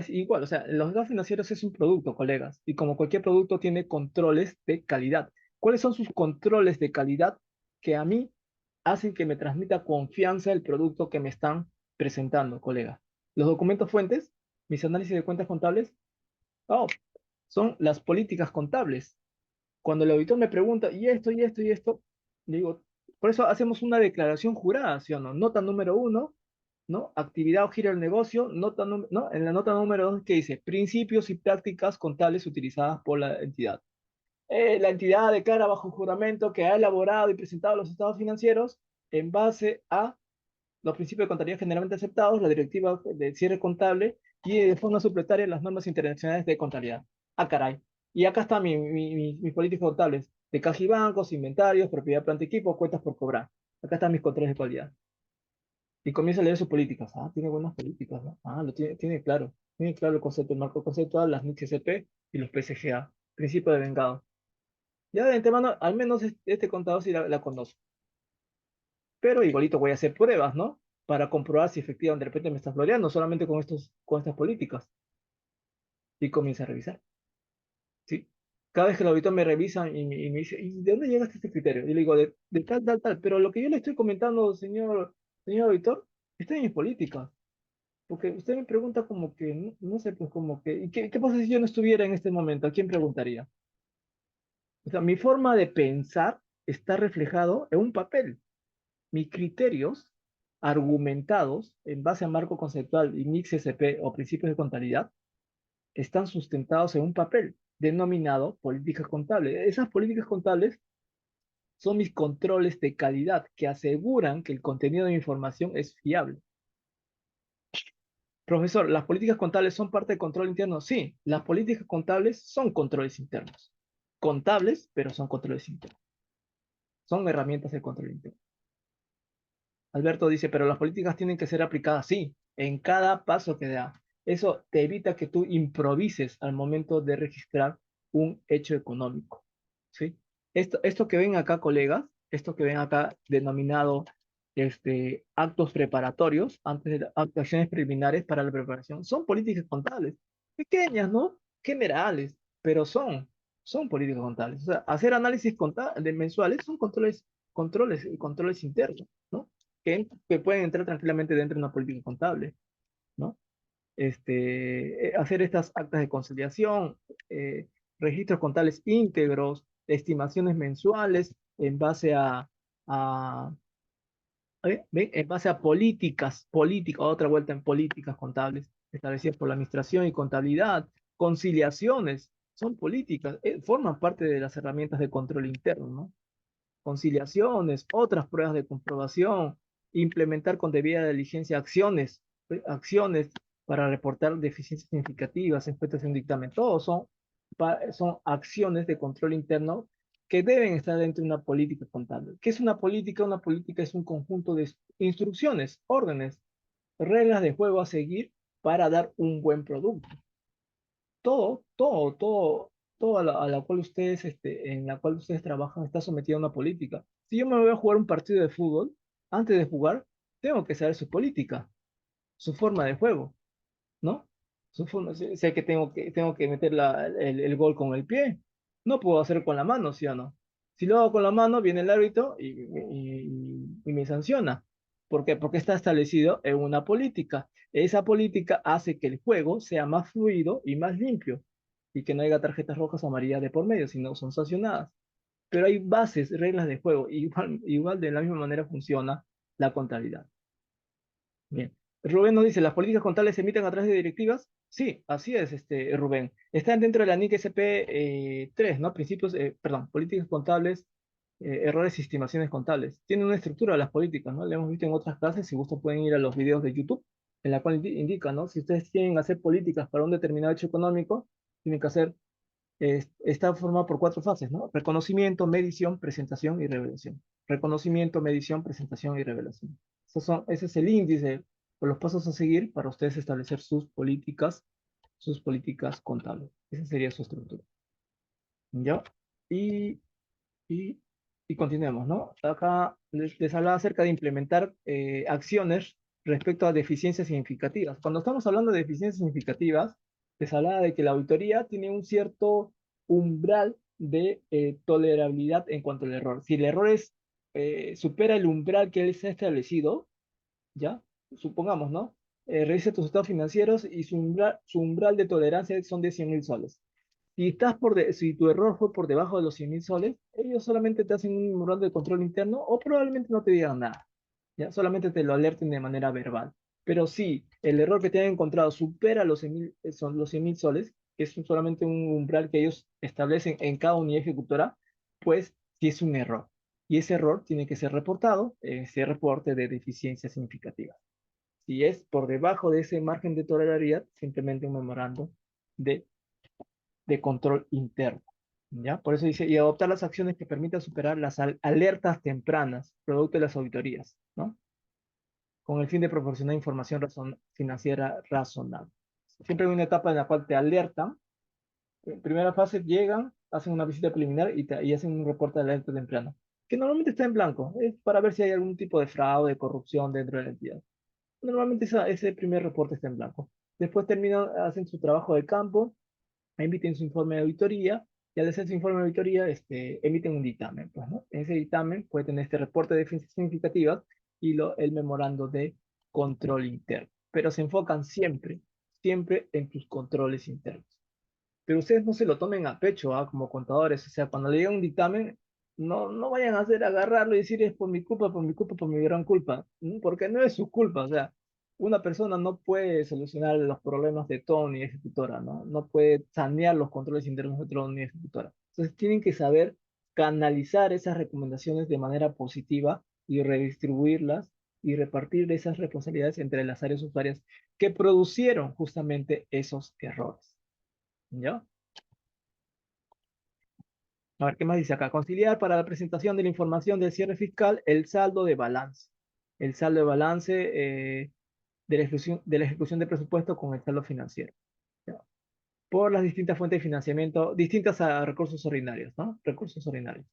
Igual, o sea, los estados financieros es un producto, colegas, y como cualquier producto tiene controles de calidad. ¿Cuáles son sus controles de calidad que a mí hacen que me transmita confianza el producto que me están presentando, colega? Los documentos fuentes, mis análisis de cuentas contables, oh, son las políticas contables. Cuando el auditor me pregunta, y esto, y esto, y esto, le digo, por eso hacemos una declaración jurada, ¿sí o no? Nota número uno, ¿no? Actividad o giro del negocio, ¿no? En la nota número dos, ¿qué dice? Principios y prácticas contables utilizadas por la entidad. La entidad declara bajo juramento que ha elaborado y presentado los estados financieros en base a los principios de contabilidad generalmente aceptados, la directiva de cierre contable y de forma suplementaria las normas internacionales de contabilidad. Ah, caray. Y acá están mis políticas contables de caja y bancos, inventarios, propiedad, planta y equipo, cuentas por cobrar. Acá están mis controles de calidad. Y comienza a leer sus políticas. Ah, tiene buenas políticas, ¿no? Ah, lo tiene claro. Tiene claro el concepto, el marco conceptual, las NIC CP y los PSGA. Principio de vengado. Ya de antemano, al menos este contador sí la conoce. Pero igualito voy a hacer pruebas, ¿no? Para comprobar si efectivamente de repente me está floreando solamente con estas políticas. Y comienza a revisar, ¿sí? Cada vez que el auditor me revisa y me dice, ¿y de dónde llegaste a este criterio? Y le digo, de tal, tal, tal. Pero lo que yo le estoy comentando, señor auditor, está en mis políticas. Porque usted me pregunta como que, no sé, pues como que, ¿y qué pasa si yo no estuviera en este momento? ¿A quién preguntaría? O sea, mi forma de pensar está reflejado en un papel. Mis criterios argumentados en base a marco conceptual y mix SP o principios de contabilidad están sustentados en un papel denominado políticas contables. Esas políticas contables son mis controles de calidad que aseguran que el contenido de mi información es fiable. Profesor, ¿las políticas contables son parte del control interno? Sí, las políticas contables son controles internos. Contables, pero son controles internos. Son herramientas de control interno. Alberto dice, pero las políticas tienen que ser aplicadas, sí, en cada paso que da. Eso te evita que tú improvises al momento de registrar un hecho económico, ¿sí? Esto que ven acá, colegas, esto que ven acá denominado actos preparatorios, antes de acciones preliminares para la preparación, son políticas contables, pequeñas, ¿no? Generales, pero son políticas contables. O sea, hacer análisis contables mensuales son controles internos, ¿no? Que pueden entrar tranquilamente dentro de una política contable, ¿no? Hacer estas actas de conciliación, eh, registros contables íntegros, estimaciones mensuales en base en base a otra vuelta en políticas contables establecidas por la administración y contabilidad, conciliaciones, son políticas, forman parte de las herramientas de control interno, ¿no? Conciliaciones, otras pruebas de comprobación, implementar con debida diligencia acciones para reportar deficiencias significativas, expuestas en un dictamen. Todos son acciones de control interno que deben estar dentro de una política contable. ¿Qué es una política? Una política es un conjunto de instrucciones, órdenes, reglas de juego a seguir para dar un buen producto. Todo a la cual ustedes, en la cual ustedes trabajan está sometido a una política. Si yo me voy a jugar un partido de fútbol, antes de jugar, tengo que saber su política, su forma de juego, ¿no? Sé que tengo que meter el gol con el pie. No puedo hacer con la mano, ¿sí o no? Si lo hago con la mano, viene el árbitro y me sanciona. ¿Por qué? Porque está establecido en una política. Esa política hace que el juego sea más fluido y más limpio y que no haya tarjetas rojas o amarillas de por medio, sino son sancionadas. Pero hay bases, reglas de juego. Igual de la misma manera funciona la contabilidad. Bien. Rubén nos dice, ¿las políticas contables se emiten a través de directivas? Sí, así es, Rubén. Están dentro de la NIC SP 3, ¿no? Principios, perdón, políticas contables, errores y estimaciones contables. Tiene una estructura las políticas, ¿no? Lo hemos visto en otras clases, si gustan pueden ir a los videos de YouTube, en la cual indica, ¿no? Si ustedes quieren hacer políticas para un determinado hecho económico, tienen que hacer, está formado por cuatro fases, ¿no? Reconocimiento, medición, presentación y revelación. Reconocimiento, medición, presentación y revelación. Ese es el índice o los pasos a seguir para ustedes establecer sus políticas contables. Esa sería su estructura. ¿Ya? Y, y, y continuemos, ¿no? Acá les hablaba acerca de implementar acciones respecto a deficiencias significativas. Cuando estamos hablando de deficiencias significativas, les hablaba de que la auditoría tiene un cierto umbral de tolerabilidad en cuanto al error. Si el error supera el umbral que él se ha establecido, ¿ya? Supongamos, ¿no? Revisa tus estados financieros y su umbral de tolerancia son de 100.000 soles. Si tu error fue por debajo de los 100.000 soles, ellos solamente te hacen un umbral de control interno o probablemente no te digan nada, ¿ya? Solamente te lo alerten de manera verbal. Pero si el error que te han encontrado supera los 100.000, son los 100.000 soles, que es solamente un umbral que ellos establecen en cada unidad ejecutora, pues sí es un error. Y ese error tiene que ser reportado en ese reporte de deficiencia significativa. Si es por debajo de ese margen de tolerabilidad, simplemente un memorando de, de control interno. ¿Ya? Por eso dice, y adoptar las acciones que permitan superar las alertas tempranas, producto de las auditorías, ¿no? Con el fin de proporcionar información financiera razonable. Siempre hay una etapa en la cual te alertan. En primera fase llegan, hacen una visita preliminar y hacen un reporte de alerta temprana, que normalmente está en blanco, es para ver si hay algún tipo de fraude, de corrupción dentro de la entidad. Normalmente ese primer reporte está en blanco. Después terminan, hacen su trabajo de campo, emiten su informe de auditoría, y al hacer su informe de auditoría, emiten un dictamen. Pues, ¿no? Ese dictamen puede tener este reporte de deficiencias significativas y el memorando de control interno. Pero se enfocan siempre en tus controles internos. Pero ustedes no se lo tomen a pecho, ¿ah? Como contadores. O sea, cuando le llega un dictamen, no vayan a hacer agarrarlo y decir es por mi culpa, por mi culpa, por mi gran culpa. Porque no es su culpa. O sea, una persona no puede solucionar los problemas de toda unidad ejecutora, ¿no? No puede sanear los controles internos de toda unidad ejecutora. Entonces tienen que saber canalizar esas recomendaciones de manera positiva y redistribuirlas y repartir esas responsabilidades entre las áreas usuarias que producieron justamente esos errores. ¿Ya? A ver, ¿qué más dice acá? Conciliar para la presentación de la información del cierre fiscal el saldo de balance. El saldo de balance de la ejecución de presupuesto con el saldo financiero. ¿Ya? Por las distintas fuentes de financiamiento, distintas a recursos ordinarios, ¿no? Recursos ordinarios.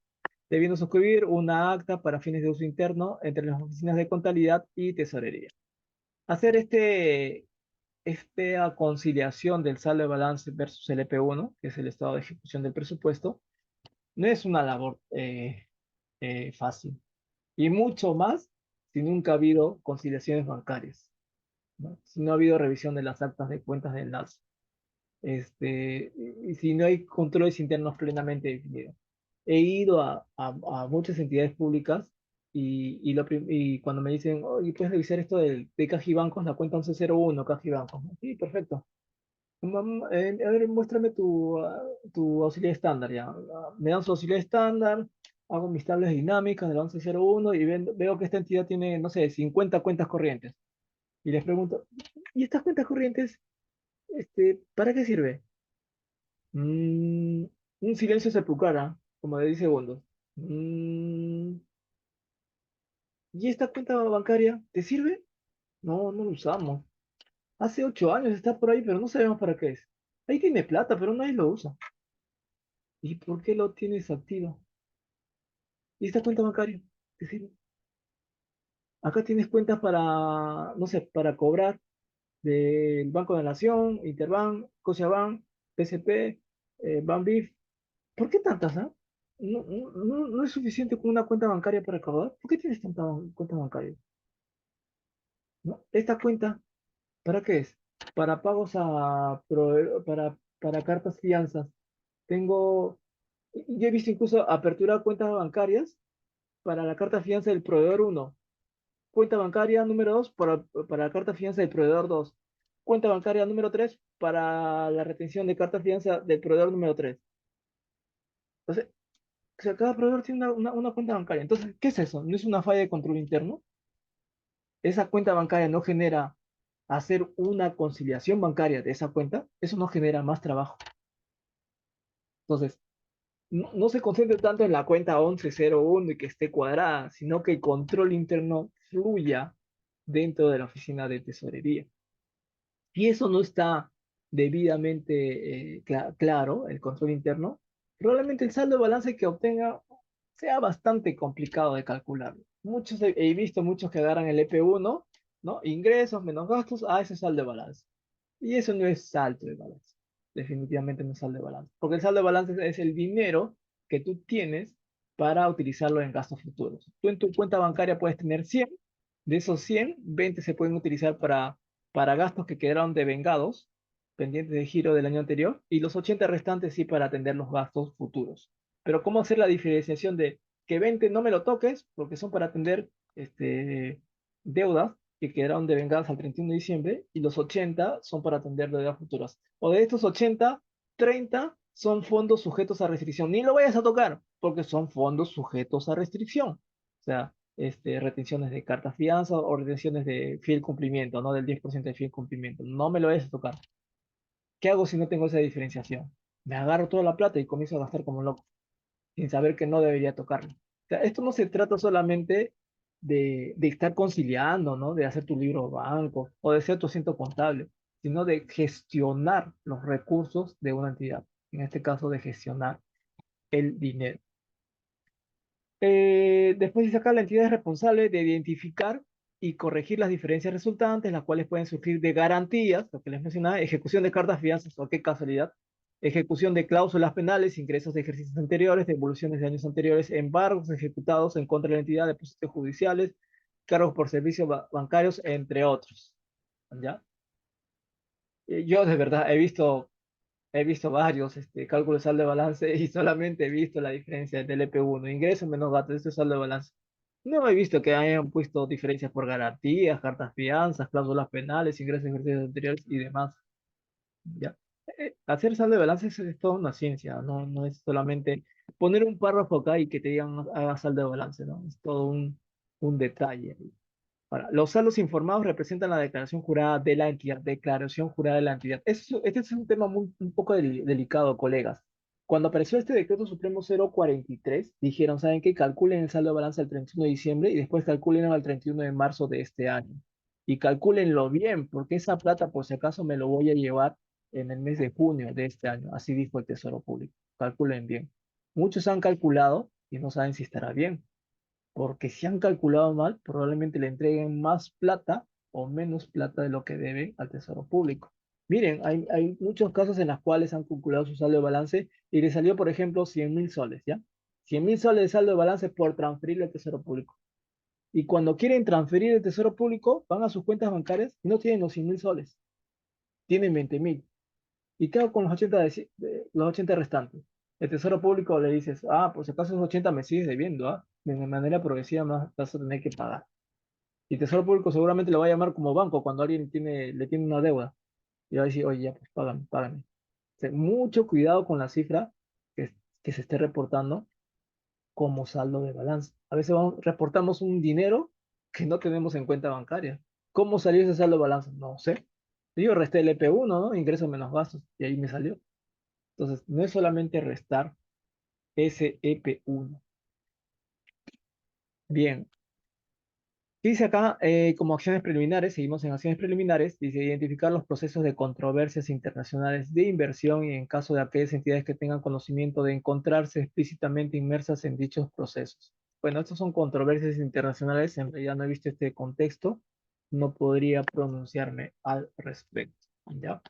Debiendo suscribir una acta para fines de uso interno entre las oficinas de contabilidad y tesorería. Hacer esta conciliación del saldo de balance versus el EP1, que es el estado de ejecución del presupuesto, no es una labor fácil. Y mucho más si nunca ha habido conciliaciones bancarias, ¿no? Si no ha habido revisión de las actas de cuentas de enlace, y si no hay controles internos plenamente definidos. He ido a muchas entidades públicas y cuando me dicen, oye, ¿puedes revisar esto de Caja y Bancos, la cuenta 1101, Caja y Bancos? Sí, perfecto. A ver, muéstrame tu auxiliar estándar, ya. Me dan su auxiliar estándar, hago mis tablas dinámicas del 1101 y veo que esta entidad tiene, no sé, 50 cuentas corrientes. Y les pregunto, ¿y estas cuentas corrientes, para qué sirve? Mm, un silencio sepulcral, ¿ah? Como de 10 segundos. Mm, ¿Y esta cuenta bancaria te sirve? No, no lo usamos. Hace 8 años está por ahí, pero no sabemos para qué es. Ahí tiene plata, pero nadie lo usa. ¿Y por qué lo tienes activo? ¿Y esta cuenta bancaria? Es decir, acá tienes cuentas para, no sé, para cobrar del Banco de la Nación, Interbank, Scotiabank, PSP, Banbif. ¿Por qué tantas, ah? No es suficiente con una cuenta bancaria para cobrar. ¿Por qué tienes tanta cuenta bancaria? ¿No? Esta cuenta, ¿para qué es? Para pagos para cartas fianzas. Tengo, yo he visto incluso apertura de cuentas bancarias para la carta fianza del proveedor uno, cuenta bancaria número 2 para la carta fianza del proveedor 2. cuenta bancaria número 3 para la retención de carta fianza del proveedor número 3. Entonces, o sea, cada proveedor tiene una cuenta bancaria. Entonces, ¿qué es eso? ¿No es una falla de control interno? Esa cuenta bancaria no genera hacer una conciliación bancaria de esa cuenta, eso no genera más trabajo. Entonces, no se concentre tanto en la cuenta 1101 y que esté cuadrada, sino que el control interno fluya dentro de la oficina de tesorería. Si eso no está debidamente claro, el control interno, probablemente el saldo de balance que obtenga sea bastante complicado de calcular. Muchos he visto muchos que agarran el EP1, ¿no? Ingresos menos gastos, ese saldo de balance. Y eso no es saldo de balance. Definitivamente no es saldo de balance. Porque el saldo de balance es el dinero que tú tienes para utilizarlo en gastos futuros. Tú en tu cuenta bancaria puedes tener 100. De esos 100, 20 se pueden utilizar para gastos que quedaron devengados, pendientes de giro del año anterior, y los 80 restantes sí para atender los gastos futuros. Pero ¿cómo hacer la diferenciación de que 20 no me lo toques porque son para atender deudas que quedaron devengadas al 31 de diciembre y los 80 son para atender deudas futuras? O de estos 80, 30 son fondos sujetos a restricción. Ni lo vayas a tocar porque son fondos sujetos a restricción. O sea, retenciones de carta fianza o retenciones de fiel cumplimiento, ¿no? Del 10% de fiel cumplimiento. No me lo vayas a tocar. ¿Qué hago si no tengo esa diferenciación? Me agarro toda la plata y comienzo a gastar como loco, sin saber que no debería tocarlo. O sea, esto no se trata solamente de estar conciliando, ¿no? De hacer tu libro banco o de ser tu asiento contable, sino de gestionar los recursos de una entidad. En este caso, de gestionar el dinero. Después dice acá, la entidad es responsable de identificar y corregir las diferencias resultantes, las cuales pueden surgir de garantías, lo que les mencionaba, ejecución de cartas fianzas, o qué casualidad, ejecución de cláusulas penales, ingresos de ejercicios anteriores, devoluciones de años anteriores, embargos ejecutados en contra de la entidad, depósitos judiciales, cargos por servicios bancarios, entre otros. ¿Ya? Yo de verdad he visto varios cálculos de saldo de balance y solamente he visto la diferencia del EP1, ingresos menos gastos, este es saldo de balance. No he visto que hayan puesto diferencias por garantías, cartas fianzas, cláusulas penales, ingresos, ejercicios anteriores y demás. ¿Ya? Hacer saldo de balance es toda una ciencia, no es solamente poner un párrafo acá y que te digan haga saldo de balance, ¿no? Es todo un detalle. Ahora, los saldos informados representan la declaración jurada de la entidad, declaración jurada de la entidad. Este es un tema un poco delicado, colegas. Cuando apareció este decreto supremo 043, dijeron, ¿saben qué? Calculen el saldo de balance al 31 de diciembre y después calculen al 31 de marzo de este año. Y calcúlenlo bien, porque esa plata, por si acaso, me lo voy a llevar en el mes de junio de este año. Así dijo el Tesoro Público. Calculen bien. Muchos han calculado y no saben si estará bien porque si han calculado mal, probablemente le entreguen más plata o menos plata de lo que deben al Tesoro Público. Miren, hay muchos casos en los cuales han calculado su saldo de balance y le salió, por ejemplo, 100.000 soles, ¿ya? 100.000 soles de saldo de balance por transferirle al Tesoro Público. Y cuando quieren transferir el Tesoro Público, van a sus cuentas bancarias y no tienen los 100.000 soles, tienen 20.000. ¿Y qué hago con los 80, los 80 restantes? El Tesoro Público le dices, pues si acaso esos 80 me sigues debiendo, ¿ah? De manera progresiva más vas a tener que pagar. Y Tesoro Público seguramente lo va a llamar como banco cuando alguien le tiene una deuda. Y va a decir, oye, ya, pues págame, págame. O sea, mucho cuidado con la cifra que, que se esté reportando como saldo de balance. A veces reportamos un dinero que no tenemos en cuenta bancaria. ¿Cómo salió ese saldo de balance? No sé. Yo resté el EP1, ¿no? Ingresos menos gastos, y ahí me salió. Entonces, no es solamente restar ese EP1. Bien, dice acá, como acciones preliminares, seguimos en acciones preliminares, dice identificar los procesos de controversias internacionales de inversión y en caso de aquellas entidades que tengan conocimiento de encontrarse explícitamente inmersas en dichos procesos. Bueno, estos son controversias internacionales, en realidad no he visto este contexto, no podría pronunciarme al respecto. ¿Ya?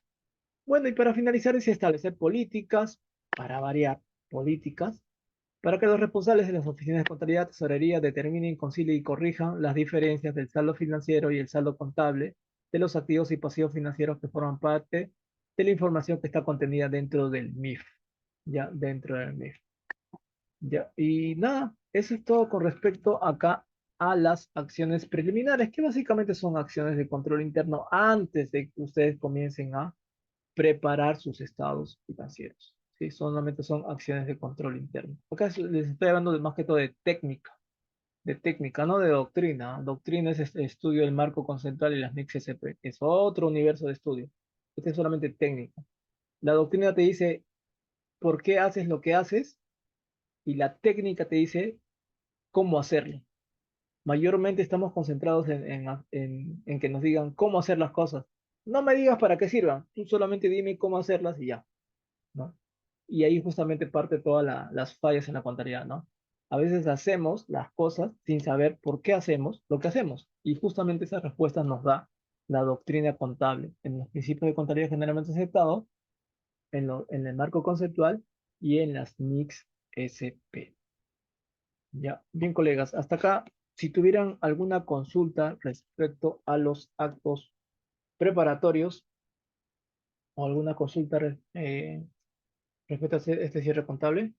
Bueno, y para finalizar, dice establecer políticas, para variar políticas para que los responsables de las oficinas de contabilidad y tesorería determinen, concilien y corrijan las diferencias del saldo financiero y el saldo contable de los activos y pasivos financieros que forman parte de la información que está contenida dentro del MIF, ya dentro del MIF. Ya, y nada, eso es todo con respecto acá a las acciones preliminares, que básicamente son acciones de control interno antes de que ustedes comiencen a preparar sus estados financieros. ¿Sí? Solamente son acciones de control interno. Acá les estoy hablando de más que todo de técnica, no de doctrina. Doctrina es este estudio del marco conceptual y las MIC SP, es otro universo de estudio. Este es solamente técnica. La doctrina te dice por qué haces lo que haces y la técnica te dice cómo hacerlo. Mayormente estamos concentrados en que nos digan cómo hacer las cosas. No me digas para qué sirvan, tú solamente dime cómo hacerlas y ya, ¿no? Y ahí justamente parte todas las fallas en la contabilidad, ¿no? A veces hacemos las cosas sin saber por qué hacemos lo que hacemos. Y justamente esa respuesta nos da la doctrina contable en los principios de contabilidad generalmente aceptados, en el marco conceptual y en las NICS SP. Ya, bien, colegas, hasta acá, si tuvieran alguna consulta respecto a los actos preparatorios o alguna consulta respecto a este cierre contable.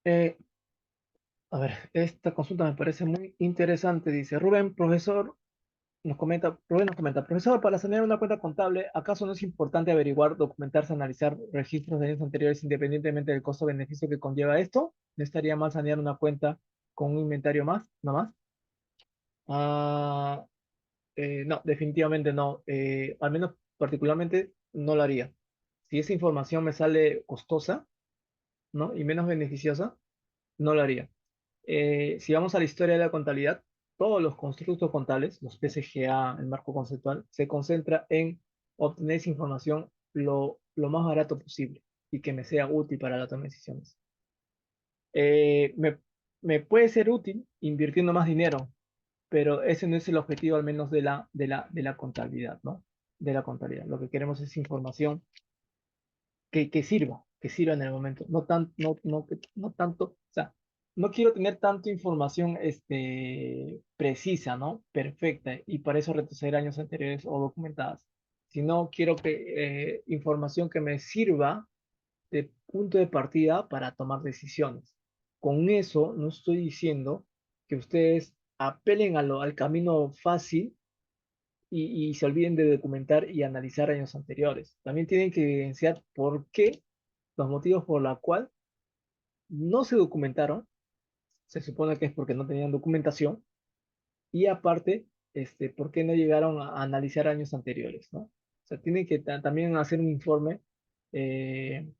Eh, a ver, esta consulta me parece muy interesante. Dice Rubén, profesor, Rubén nos comenta, profesor, para sanear una cuenta contable, ¿acaso no es importante averiguar, documentarse, analizar registros de años anteriores independientemente del costo-beneficio que conlleva esto? ¿No estaría mal sanear una cuenta con un inventario más, no más? Ah, no, definitivamente no. Al menos particularmente no lo haría. Si esa información me sale costosa, ¿no? Y menos beneficiosa, no lo haría. Si vamos a la historia de la contabilidad, todos los constructos contables, los PCGA, el marco conceptual, se concentra en obtener esa información lo más barato posible y que me sea útil para la toma de decisiones. Eh, me, me puede ser útil invirtiendo más dinero, pero ese no es el objetivo al menos de la contabilidad, ¿no? De la contabilidad. Lo que queremos es información que sirva en el momento, no tanto, o sea, no quiero tener tanta información precisa, ¿no? Perfecta, y para eso retroceder años anteriores o documentadas, sino quiero información que me sirva de punto de partida para tomar decisiones. Con eso no estoy diciendo que ustedes apelen al camino fácil y se olviden de documentar y analizar años anteriores. También tienen que evidenciar por qué, los motivos por la cual no se documentaron. Se supone que es porque no tenían documentación y aparte, por qué no llegaron a analizar años anteriores, ¿no? O sea, tienen que también hacer un informe eh,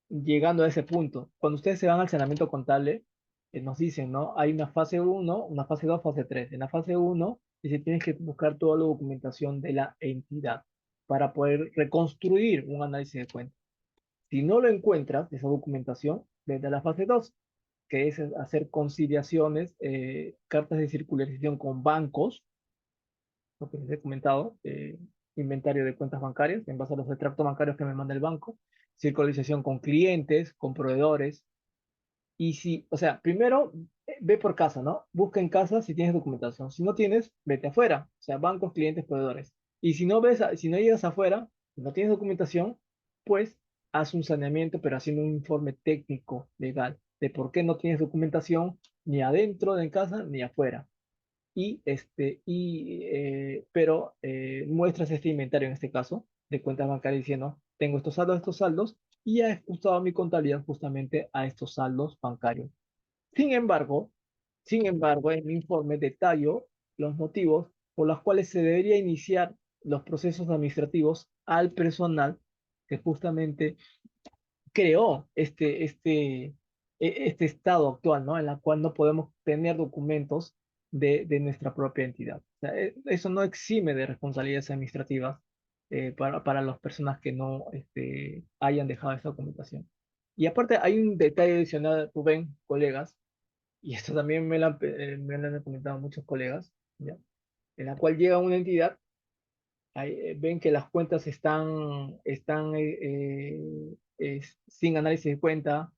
llegando a ese punto. Cuando ustedes se van al saneamiento contable, nos dicen, ¿no? Hay una fase uno, una fase 2, fase 3. En la fase uno dice, tienes que buscar toda la documentación de la entidad para poder reconstruir un análisis de cuentas. Si no lo encuentras, esa documentación, vete a la fase 2, que es hacer conciliaciones, cartas de circularización con bancos, lo que les he comentado, inventario de cuentas bancarias en base a los extractos bancarios que me manda el banco, circularización con clientes, con proveedores. Y si, o sea, primero ve por casa, ¿no? Busca en casa si tienes documentación. Si no tienes, vete afuera, o sea, bancos, clientes, proveedores. Y si no ves, si no llegas afuera, si no tienes documentación, pues haz un saneamiento, pero haciendo un informe técnico, legal, de por qué no tienes documentación ni adentro de casa ni afuera. Pero muestras este inventario en este caso de cuentas bancarias diciendo, tengo estos saldos, y he ajustado mi contabilidad justamente a estos saldos bancarios. Sin embargo, en mi informe detallo los motivos por los cuales se debería iniciar los procesos administrativos al personal que justamente creó este estado actual, ¿no? En la cual no podemos tener documentos de nuestra propia entidad. O sea, eso no exime de responsabilidades administrativas para las personas que no hayan dejado esa documentación. Y aparte hay un detalle adicional, Rubén, colegas, y esto también me lo han comentado muchos colegas, ¿ya? En la cual llega una entidad, ven que las cuentas están sin análisis de cuenta,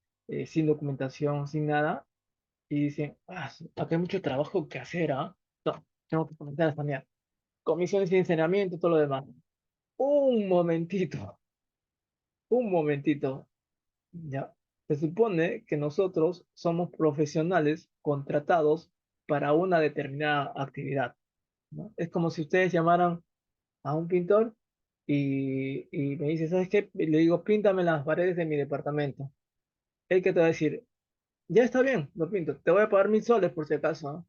sin documentación, sin nada, y dicen, acá hay mucho trabajo que hacer, ¿ah? No, tengo que comenzar a sanear. Comisiones de encerramiento, todo lo demás. Un momentito, un momentito, ¿ya? Se supone que nosotros somos profesionales contratados para una determinada actividad, ¿no? Es como si ustedes llamaran a un pintor y me dice, ¿sabes qué? Le digo, píntame las paredes de mi departamento. ¿El que te va a decir? Ya está bien, lo pinto. Te voy a pagar 1.000 soles por si acaso, ¿no?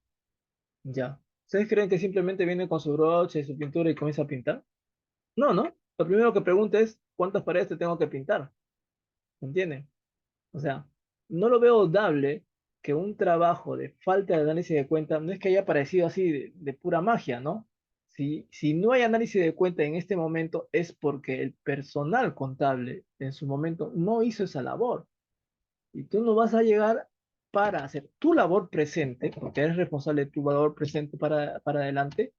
Ya. ¿Ustedes creen que simplemente viene con su broche, su pintura y comienza a pintar? No, ¿no? Lo primero que pregunta es, ¿cuántas paredes te tengo que pintar? ¿Me entienden? O sea, no lo veo dable que un trabajo de falta de análisis de cuenta no es que haya aparecido así de pura magia, ¿no? Si no hay análisis de cuenta en este momento es porque el personal contable en su momento no hizo esa labor. Y tú no vas a llegar para hacer tu labor presente, porque eres responsable de tu labor presente para adelante,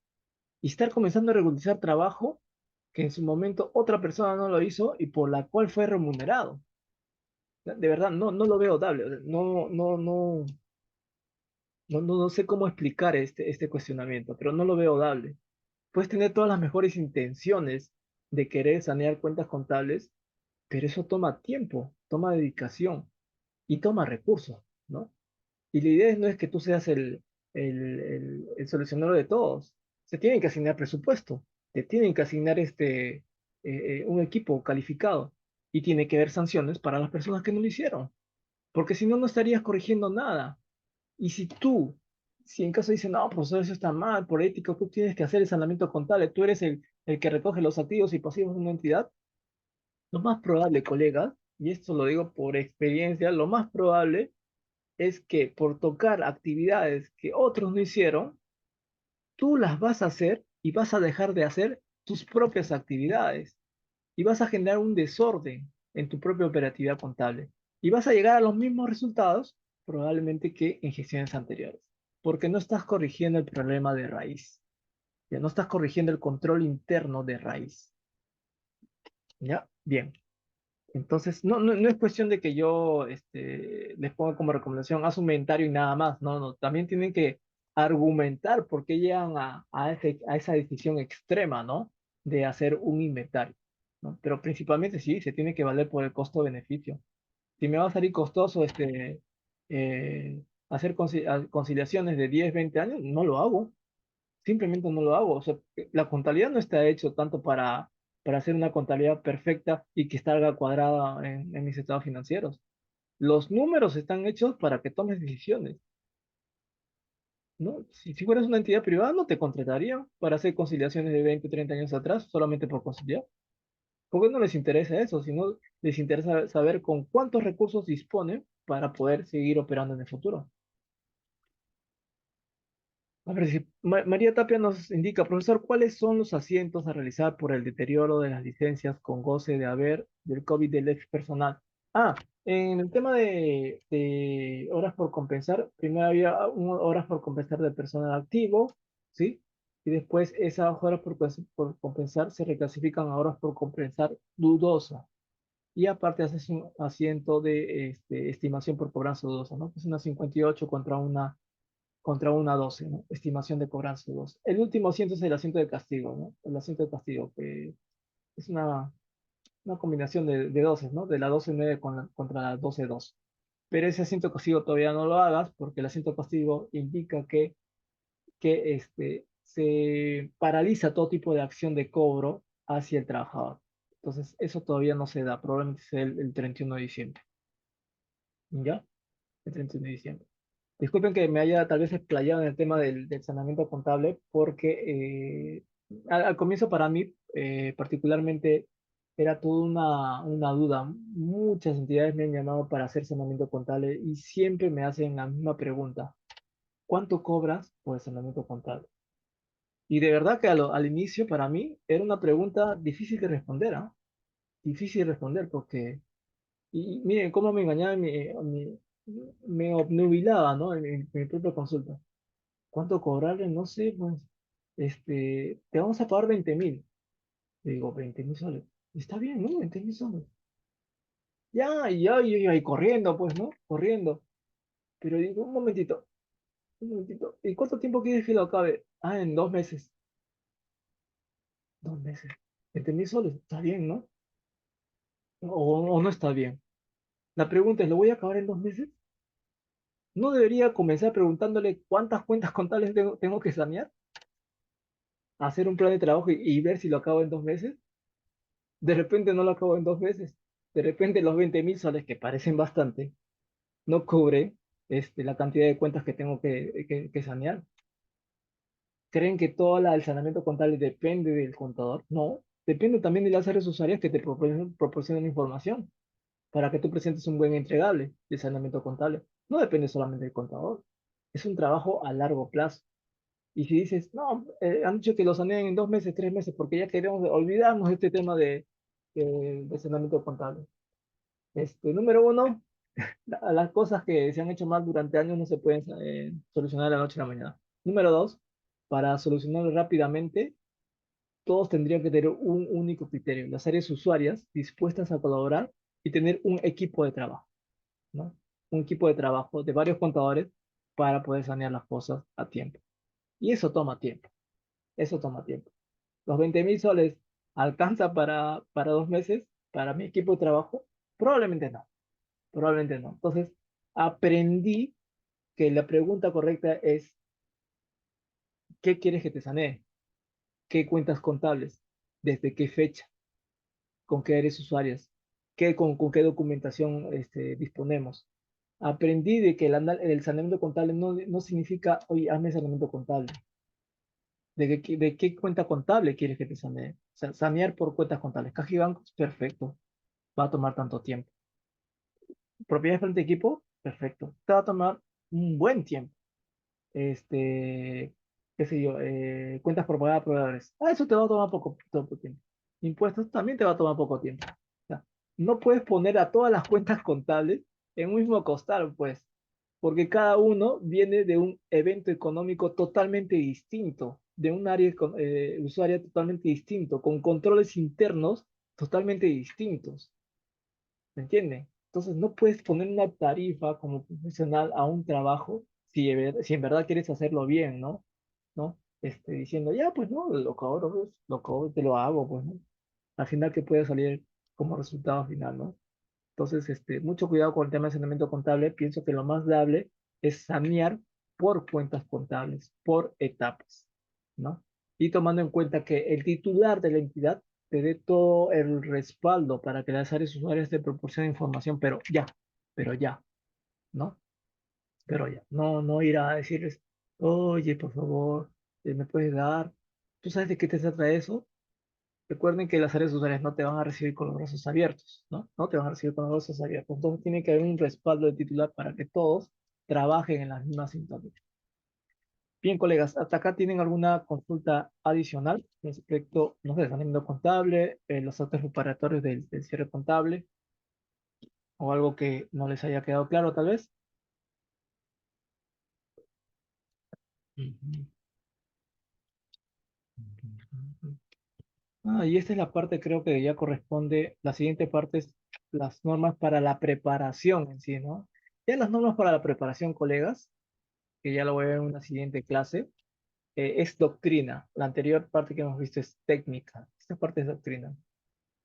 y estar comenzando a regularizar trabajo que en su momento otra persona no lo hizo y por la cual fue remunerado. De verdad, no lo veo dable. O sea, no sé cómo explicar este cuestionamiento, pero no lo veo dable. Puedes tener todas las mejores intenciones de querer sanear cuentas contables, pero eso toma tiempo, toma dedicación y toma recursos, ¿no? Y la idea no es que tú seas el solucionador de todos. Se tienen que asignar presupuesto, te tienen que asignar un equipo calificado y tiene que haber sanciones para las personas que no lo hicieron, porque si no, no estarías corrigiendo nada. Y si en caso dicen, no, profesor, eso está mal, por ética, tú tienes que hacer el saneamiento contable, tú eres el que recoge los activos y pasivos de una entidad, lo más probable, colegas, y esto lo digo por experiencia, lo más probable es que por tocar actividades que otros no hicieron, tú las vas a hacer y vas a dejar de hacer tus propias actividades y vas a generar un desorden en tu propia operatividad contable y vas a llegar a los mismos resultados probablemente que en gestiones anteriores, porque no estás corrigiendo el problema de raíz, ya no estás corrigiendo el control interno de raíz, ¿ya? Bien. Entonces, no es cuestión de que yo les ponga como recomendación, haz un inventario y nada más. No. También tienen que argumentar por qué llegan a esa decisión extrema, ¿no? De hacer un inventario, ¿no? Pero principalmente sí, se tiene que valer por el costo-beneficio. Si me va a salir costoso hacer conciliaciones de 10 20 años, no lo hago, simplemente no lo hago. O sea, la contabilidad no está hecho tanto para hacer una contabilidad perfecta y que salga cuadrada en mis estados financieros. Los números están hechos para que tomes decisiones, ¿no? Si fueras una entidad privada, no te contratarían para hacer conciliaciones de 20 30 años atrás solamente por conciliar. Porque no les interesa eso, sino les interesa saber con cuántos recursos disponen para poder seguir operando en el futuro. A ver, si María Tapia nos indica, profesor, ¿cuáles son los asientos a realizar por el deterioro de las licencias con goce de haber del COVID del ex personal? Ah, en el tema de horas por compensar, primero había horas por compensar de personal activo, ¿sí? Y después esas horas por compensar se reclasifican a horas por compensar dudosa. Y aparte haces un asiento de estimación por cobranza dudosa, ¿no? Que es una 58 contra una 12, ¿no? Estimación de cobranza 2. El último asiento es el asiento de castigo, ¿no? El asiento de castigo, que es una combinación de 12, ¿no? De la 12-9 contra la 12-2. Pero ese asiento de castigo todavía no lo hagas porque el asiento de castigo indica que se paraliza todo tipo de acción de cobro hacia el trabajador. Entonces, eso todavía no se da, probablemente sea el 31 de diciembre. ¿Ya? El 31 de diciembre. Disculpen que me haya tal vez explayado en el tema del saneamiento contable, porque al comienzo para mí particularmente era toda una duda. Muchas entidades me han llamado para hacer saneamiento contable y siempre me hacen la misma pregunta. ¿Cuánto cobras por el saneamiento contable? Y de verdad que al inicio para mí era una pregunta difícil de responder, ¿ah? Difícil de responder porque, y miren cómo me engañaba, me obnubilaba, ¿no? En mi propia consulta. ¿Cuánto cobrarle? No sé, pues, te vamos a pagar 20.000. Le digo, 20.000 soles. Está bien, ¿no? 20.000 soles. Ya, y corriendo, pues, ¿no? Corriendo. Pero digo, un momentito. ¿Y cuánto tiempo quieres que lo acabe? Ah, en 2 meses. 2 meses. 20.000 soles, está bien, ¿no? O no está bien. La pregunta es, ¿lo voy a acabar en 2 meses? ¿No debería comenzar preguntándole cuántas cuentas contables tengo que sanear? Hacer un plan de trabajo y ver si lo acabo en 2 meses. De repente no lo acabo en 2 meses. De repente los 20.000 soles, que parecen bastante, no cubre la cantidad de cuentas que tengo que sanear. ¿Creen que todo el saneamiento contable depende del contador? No, depende también de las áreas usuarias que te proporcionan información para que tú presentes un buen entregable de saneamiento contable. No depende solamente del contador. Es un trabajo a largo plazo. Y si dices, no, han dicho que lo saneen en 2 meses, 3 meses, porque ya queremos olvidarnos de este tema de saneamiento contable. Número uno, las cosas que se han hecho mal durante años no se pueden solucionar de la noche a la mañana. Número dos, para solucionarlo rápidamente, todos tendrían que tener un único criterio, las áreas usuarias dispuestas a colaborar y tener un equipo de trabajo, ¿no? Un equipo de trabajo de varios contadores para poder sanear las cosas a tiempo. Y eso toma tiempo. Los 20.000 soles alcanza para 2 meses, para mi equipo de trabajo, probablemente no, probablemente no. Entonces, aprendí que la pregunta correcta es, ¿qué quieres que te sanee? ¿Qué cuentas contables? ¿Desde qué fecha? ¿Con qué áreas usuarias? ¿Con qué documentación disponemos? Aprendí de que el saneamiento contable no significa, oye, hazme saneamiento contable. ¿De qué cuenta contable quieres que te sanee? O sea, sanear por cuentas contables. Caja y bancos, perfecto. Va a tomar tanto tiempo. Propiedades frente a equipo, perfecto. Te va a tomar un buen tiempo. Qué sé yo, cuentas por pagar a proveedores. Eso te va a tomar poco tiempo. Impuestos también te va a tomar poco tiempo. O sea, no puedes poner a todas las cuentas contables en un mismo costal, pues, porque cada uno viene de un evento económico totalmente distinto, de un área usuaria totalmente distinto, con controles internos totalmente distintos. ¿Me entiende? Entonces no puedes poner una tarifa como profesional a un trabajo si en verdad quieres hacerlo bien, ¿no? ¿No? Diciendo, ya, pues no, lo cobro, te lo hago, pues, ¿no? Al final que puede salir como resultado final, ¿no? Entonces, mucho cuidado con el tema de saneamiento contable. Pienso que lo más dable es sanear por cuentas contables, por etapas, ¿no? Y tomando en cuenta que el titular de la entidad te dé todo el respaldo para que las áreas usuarias te proporcionen información, pero ya, ¿no? Pero ya, no ir a decirles, oye, por favor, ¿me puedes dar? ¿Tú sabes de qué te trata eso? Recuerden que las áreas usuarias no te van a recibir con los brazos abiertos, ¿no? No te van a recibir con los brazos abiertos. Entonces tiene que haber un respaldo de titular para que todos trabajen en la misma sintonía. Bien, colegas, hasta acá tienen alguna consulta adicional respecto, no sé, saneamiento contable, los actos preparatorios del cierre contable o algo que no les haya quedado claro, tal vez. Ujú. Y esta es la parte, creo que ya corresponde, la siguiente parte es las normas para la preparación en sí, ¿no? Ya las normas para la preparación, colegas, que ya lo voy a ver en una siguiente clase, es doctrina. La anterior parte que hemos visto es técnica. Esta parte es doctrina.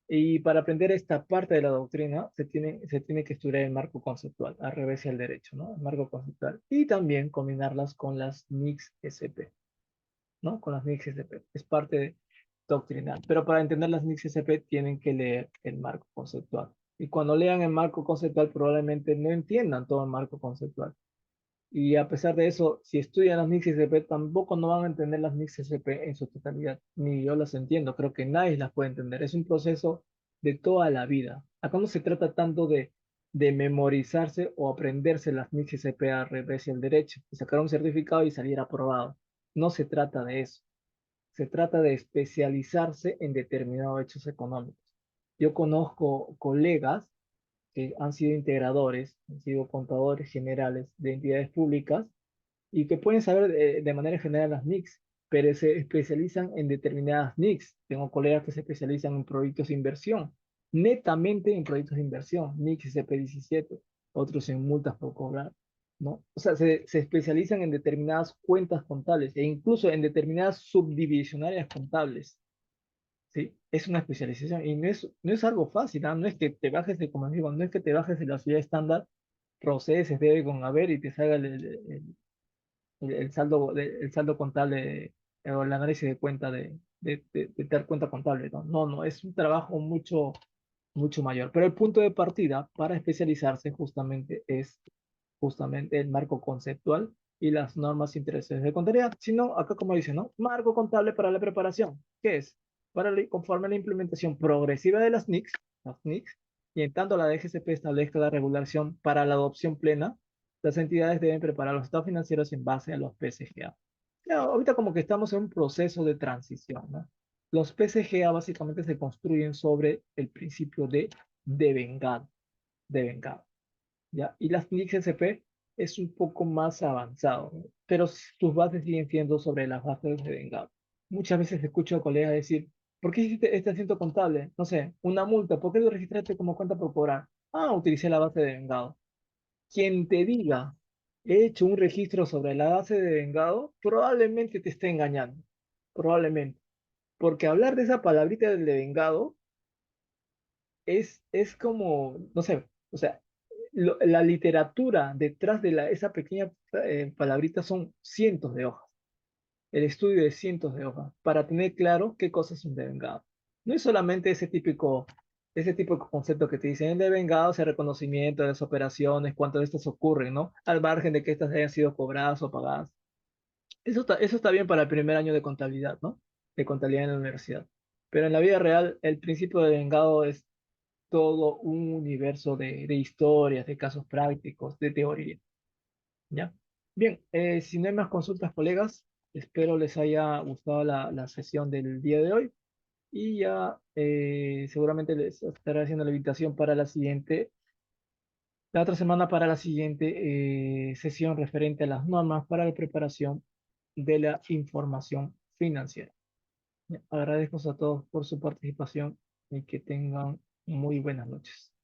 Y para aprender esta parte de la doctrina, se tiene que estudiar el marco conceptual, al revés y al derecho, ¿no? El marco conceptual. Y también combinarlas con las NICS SP, ¿no? Con las NICS SP. Es parte doctrinal. Pero para entender las NICS SP tienen que leer el marco conceptual. Y cuando lean el marco conceptual, probablemente no entiendan todo el marco conceptual. Y a pesar de eso, si estudian las MIX SP, tampoco no van a entender las MIX SP en su totalidad. Ni yo las entiendo, creo que nadie las puede entender. Es un proceso de toda la vida. Acá no se trata tanto de memorizarse o aprenderse las MIX SP al revés y al derecho, y sacar un certificado y salir aprobado. No se trata de eso. Se trata de especializarse en determinados hechos económicos. Yo conozco colegas que han sido integradores, han sido contadores generales de entidades públicas y que pueden saber de manera general las NICs, pero se especializan en determinadas NICs. Tengo colegas que se especializan en proyectos de inversión, netamente en proyectos de inversión, NICs CP17, otros en multas por cobrar, ¿no? O sea, se especializan en determinadas cuentas contables e incluso en determinadas subdivisionarias contables. ¿sí? Es una especialización y no es algo fácil, ¿ah? No es que te bajes de, como digo, no es que te bajes de la ciudad estándar, proceses, debe con haber y te salga el saldo, el saldo contable o el análisis de cuenta de dar cuenta contable, ¿no? No, no, es un trabajo mucho mayor. Pero el punto de partida para especializarse justamente es justamente el marco conceptual y las normas intereses de contabilidad, sino acá como dice, ¿no? Marco contable para la preparación, ¿qué es? Conforme a la implementación progresiva de las NICs, y en tanto la DGCP establezca la regulación para la adopción plena, las entidades deben preparar los estados financieros en base a los PCGA. Ya, ahorita como que estamos en un proceso de transición, ¿no? Los PCGA básicamente se construyen sobre el principio de devengado, devengado. ¿Ya? Y las NICs SP es un poco más avanzado, ¿no? Pero sus bases siguen siendo sobre las bases de Vengado. Muchas veces escucho a colegas decir, ¿por qué hiciste este asiento contable? No sé, una multa, ¿por qué lo registraste como cuenta por cobrar? Ah, utilicé la base de Vengado. Quien te diga, he hecho un registro sobre la base de Vengado, probablemente te esté engañando. Probablemente. Porque hablar de esa palabrita del de Vengado es como, no sé, o sea, la literatura detrás de esa pequeña palabrita son cientos de hojas, el estudio de cientos de hojas, para tener claro qué cosas es un devengado. No es solamente ese tipo de concepto que te dicen, el devengado es el reconocimiento de las operaciones, cuántas de estas ocurren, ¿no? Al margen de que estas hayan sido cobradas o pagadas. Eso está bien para el primer año de contabilidad, ¿no? De contabilidad en la universidad. Pero en la vida real, el principio de devengado es todo un universo de historias, de casos prácticos, de teoría, ¿ya? Bien, si no hay más consultas, colegas, espero les haya gustado la sesión del día de hoy y ya seguramente les estaré haciendo la invitación para la otra semana para la siguiente sesión referente a las normas para la preparación de la información financiera. Ya, agradezco a todos por su participación y que tengan muy buenas noches.